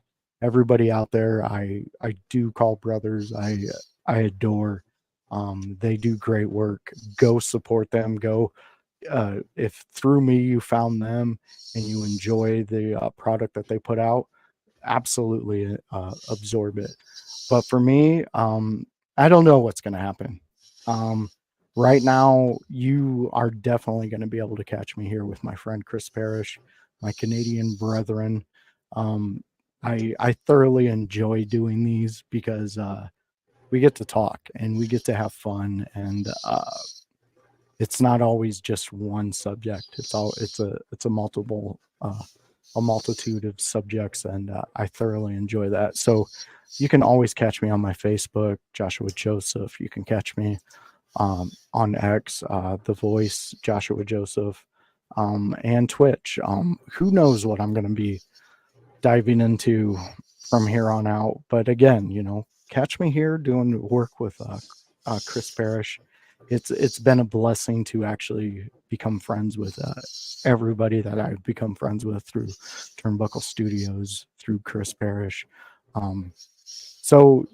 Everybody out there, I do call brothers. I adore. They do great work. Go support them. Go. If through me you found them and you enjoy the product that they put out, absolutely absorb it. But for me, I don't know what's going to happen. Right now, you are definitely going to be able to catch me here with my friend Chris Parrish, my Canadian brethren. Um, I thoroughly enjoy doing these because we get to talk and we get to have fun, and it's not always just one subject. It's a multiple a multitude of subjects, and I thoroughly enjoy that. So you can always catch me on my Facebook, Joshua Joseph. You can catch me on X, The Voice, Joshua Joseph, and Twitch. Who knows what I'm going to be diving into from here on out? But again, catch me here doing work with Chris Parrish. It's been a blessing to actually become friends with everybody that I've become friends with through Turnbuckle Studios, through Chris Parrish. So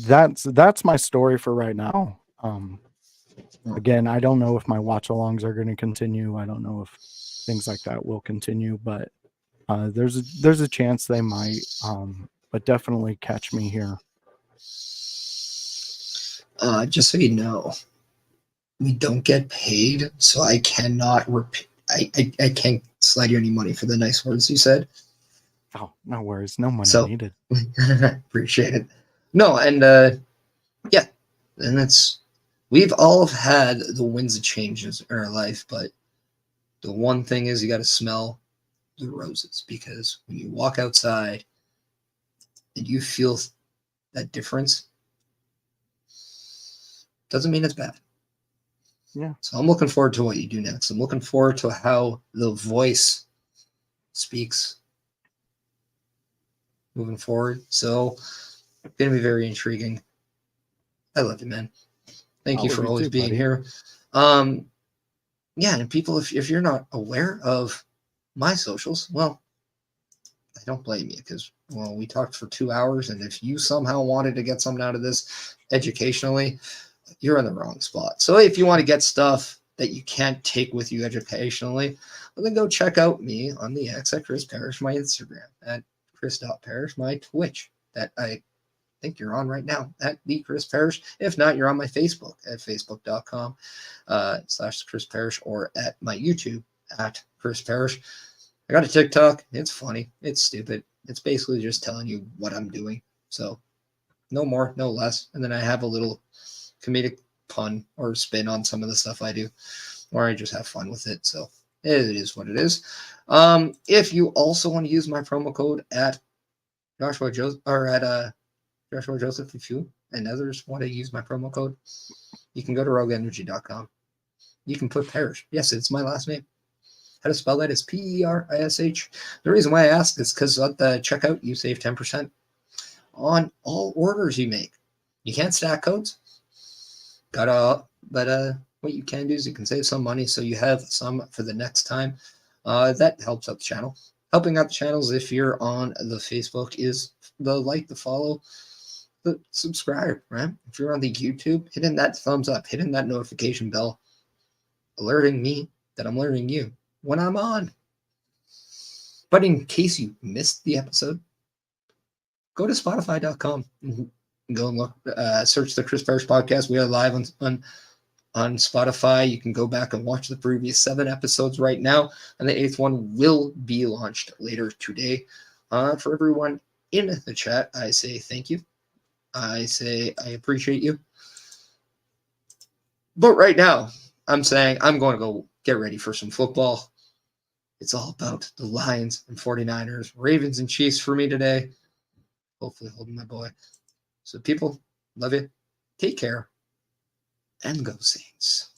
that's my story for right now. Again, I don't know if my watch-alongs are going to continue. I don't know if things like that will continue, but there's a chance they might. But definitely catch me here. Just so you know, we don't get paid, so I cannot I can't slide you any money for the nice words you said. Oh, no worries. No money So needed. appreciate it. No, and yeah, and we've all had the winds of changes in our life, but the one thing is you got to smell the roses, because when you walk outside and you feel that difference, doesn't mean it's bad. Yeah. So I'm looking forward to what you do next. I'm looking forward to how the voice speaks moving forward. So it's going to be very intriguing. I love you, man. Thank I you love for you always too, being buddy. here. Yeah, and people, if you're not aware of my socials, well, I don't blame you, because, well, we talked for 2 hours, and if you somehow wanted to get something out of this educationally, you're in the wrong spot. So if you want to get stuff that you can't take with you educationally, well, then go check out me on the X at Chris Parrish, my Instagram, at Chris.Parrish, my Twitch, that I think you're on right now, at the Chris Parrish. If not, you're on my Facebook at facebook.com / Chris Parrish, or at my YouTube at Chris Parrish. I got a TikTok. It's funny. It's stupid. It's basically just telling you what I'm doing. So no more, no less. And then I have a little comedic pun or spin on some of the stuff I do, or I just have fun with it. So it is what it is. If you also want to use my promo code at Joshua Joseph, or at Joshua Joseph, if you and others want to use my promo code, you can go to rogueenergy.com. You can put Parrish. Yes, it's my last name. How to spell that is Perish. The reason why I asked is because at the checkout, you save 10% on all orders you make. You can't stack codes. But what you can do is you can save some money, so you have some for the next time. That helps out the channel. Helping out the channels, if you're on the Facebook, is the like, the follow, subscribe, right? If you're on the YouTube, hitting that thumbs up, hitting that notification bell, alerting me that I'm alerting you when I'm on. But in case you missed the episode, go to Spotify.com and go and look, search the Chris Persh Podcast. We are live on Spotify. You can go back and watch the previous 7 episodes right now, and the 8th one will be launched later today. For everyone in the chat, I say thank you. I say I appreciate you. But right now, I'm saying I'm going to go get ready for some football. It's all about the Lions and 49ers, Ravens and Chiefs for me today. Hopefully holding my boy. So people, love you. Take care. And go Saints.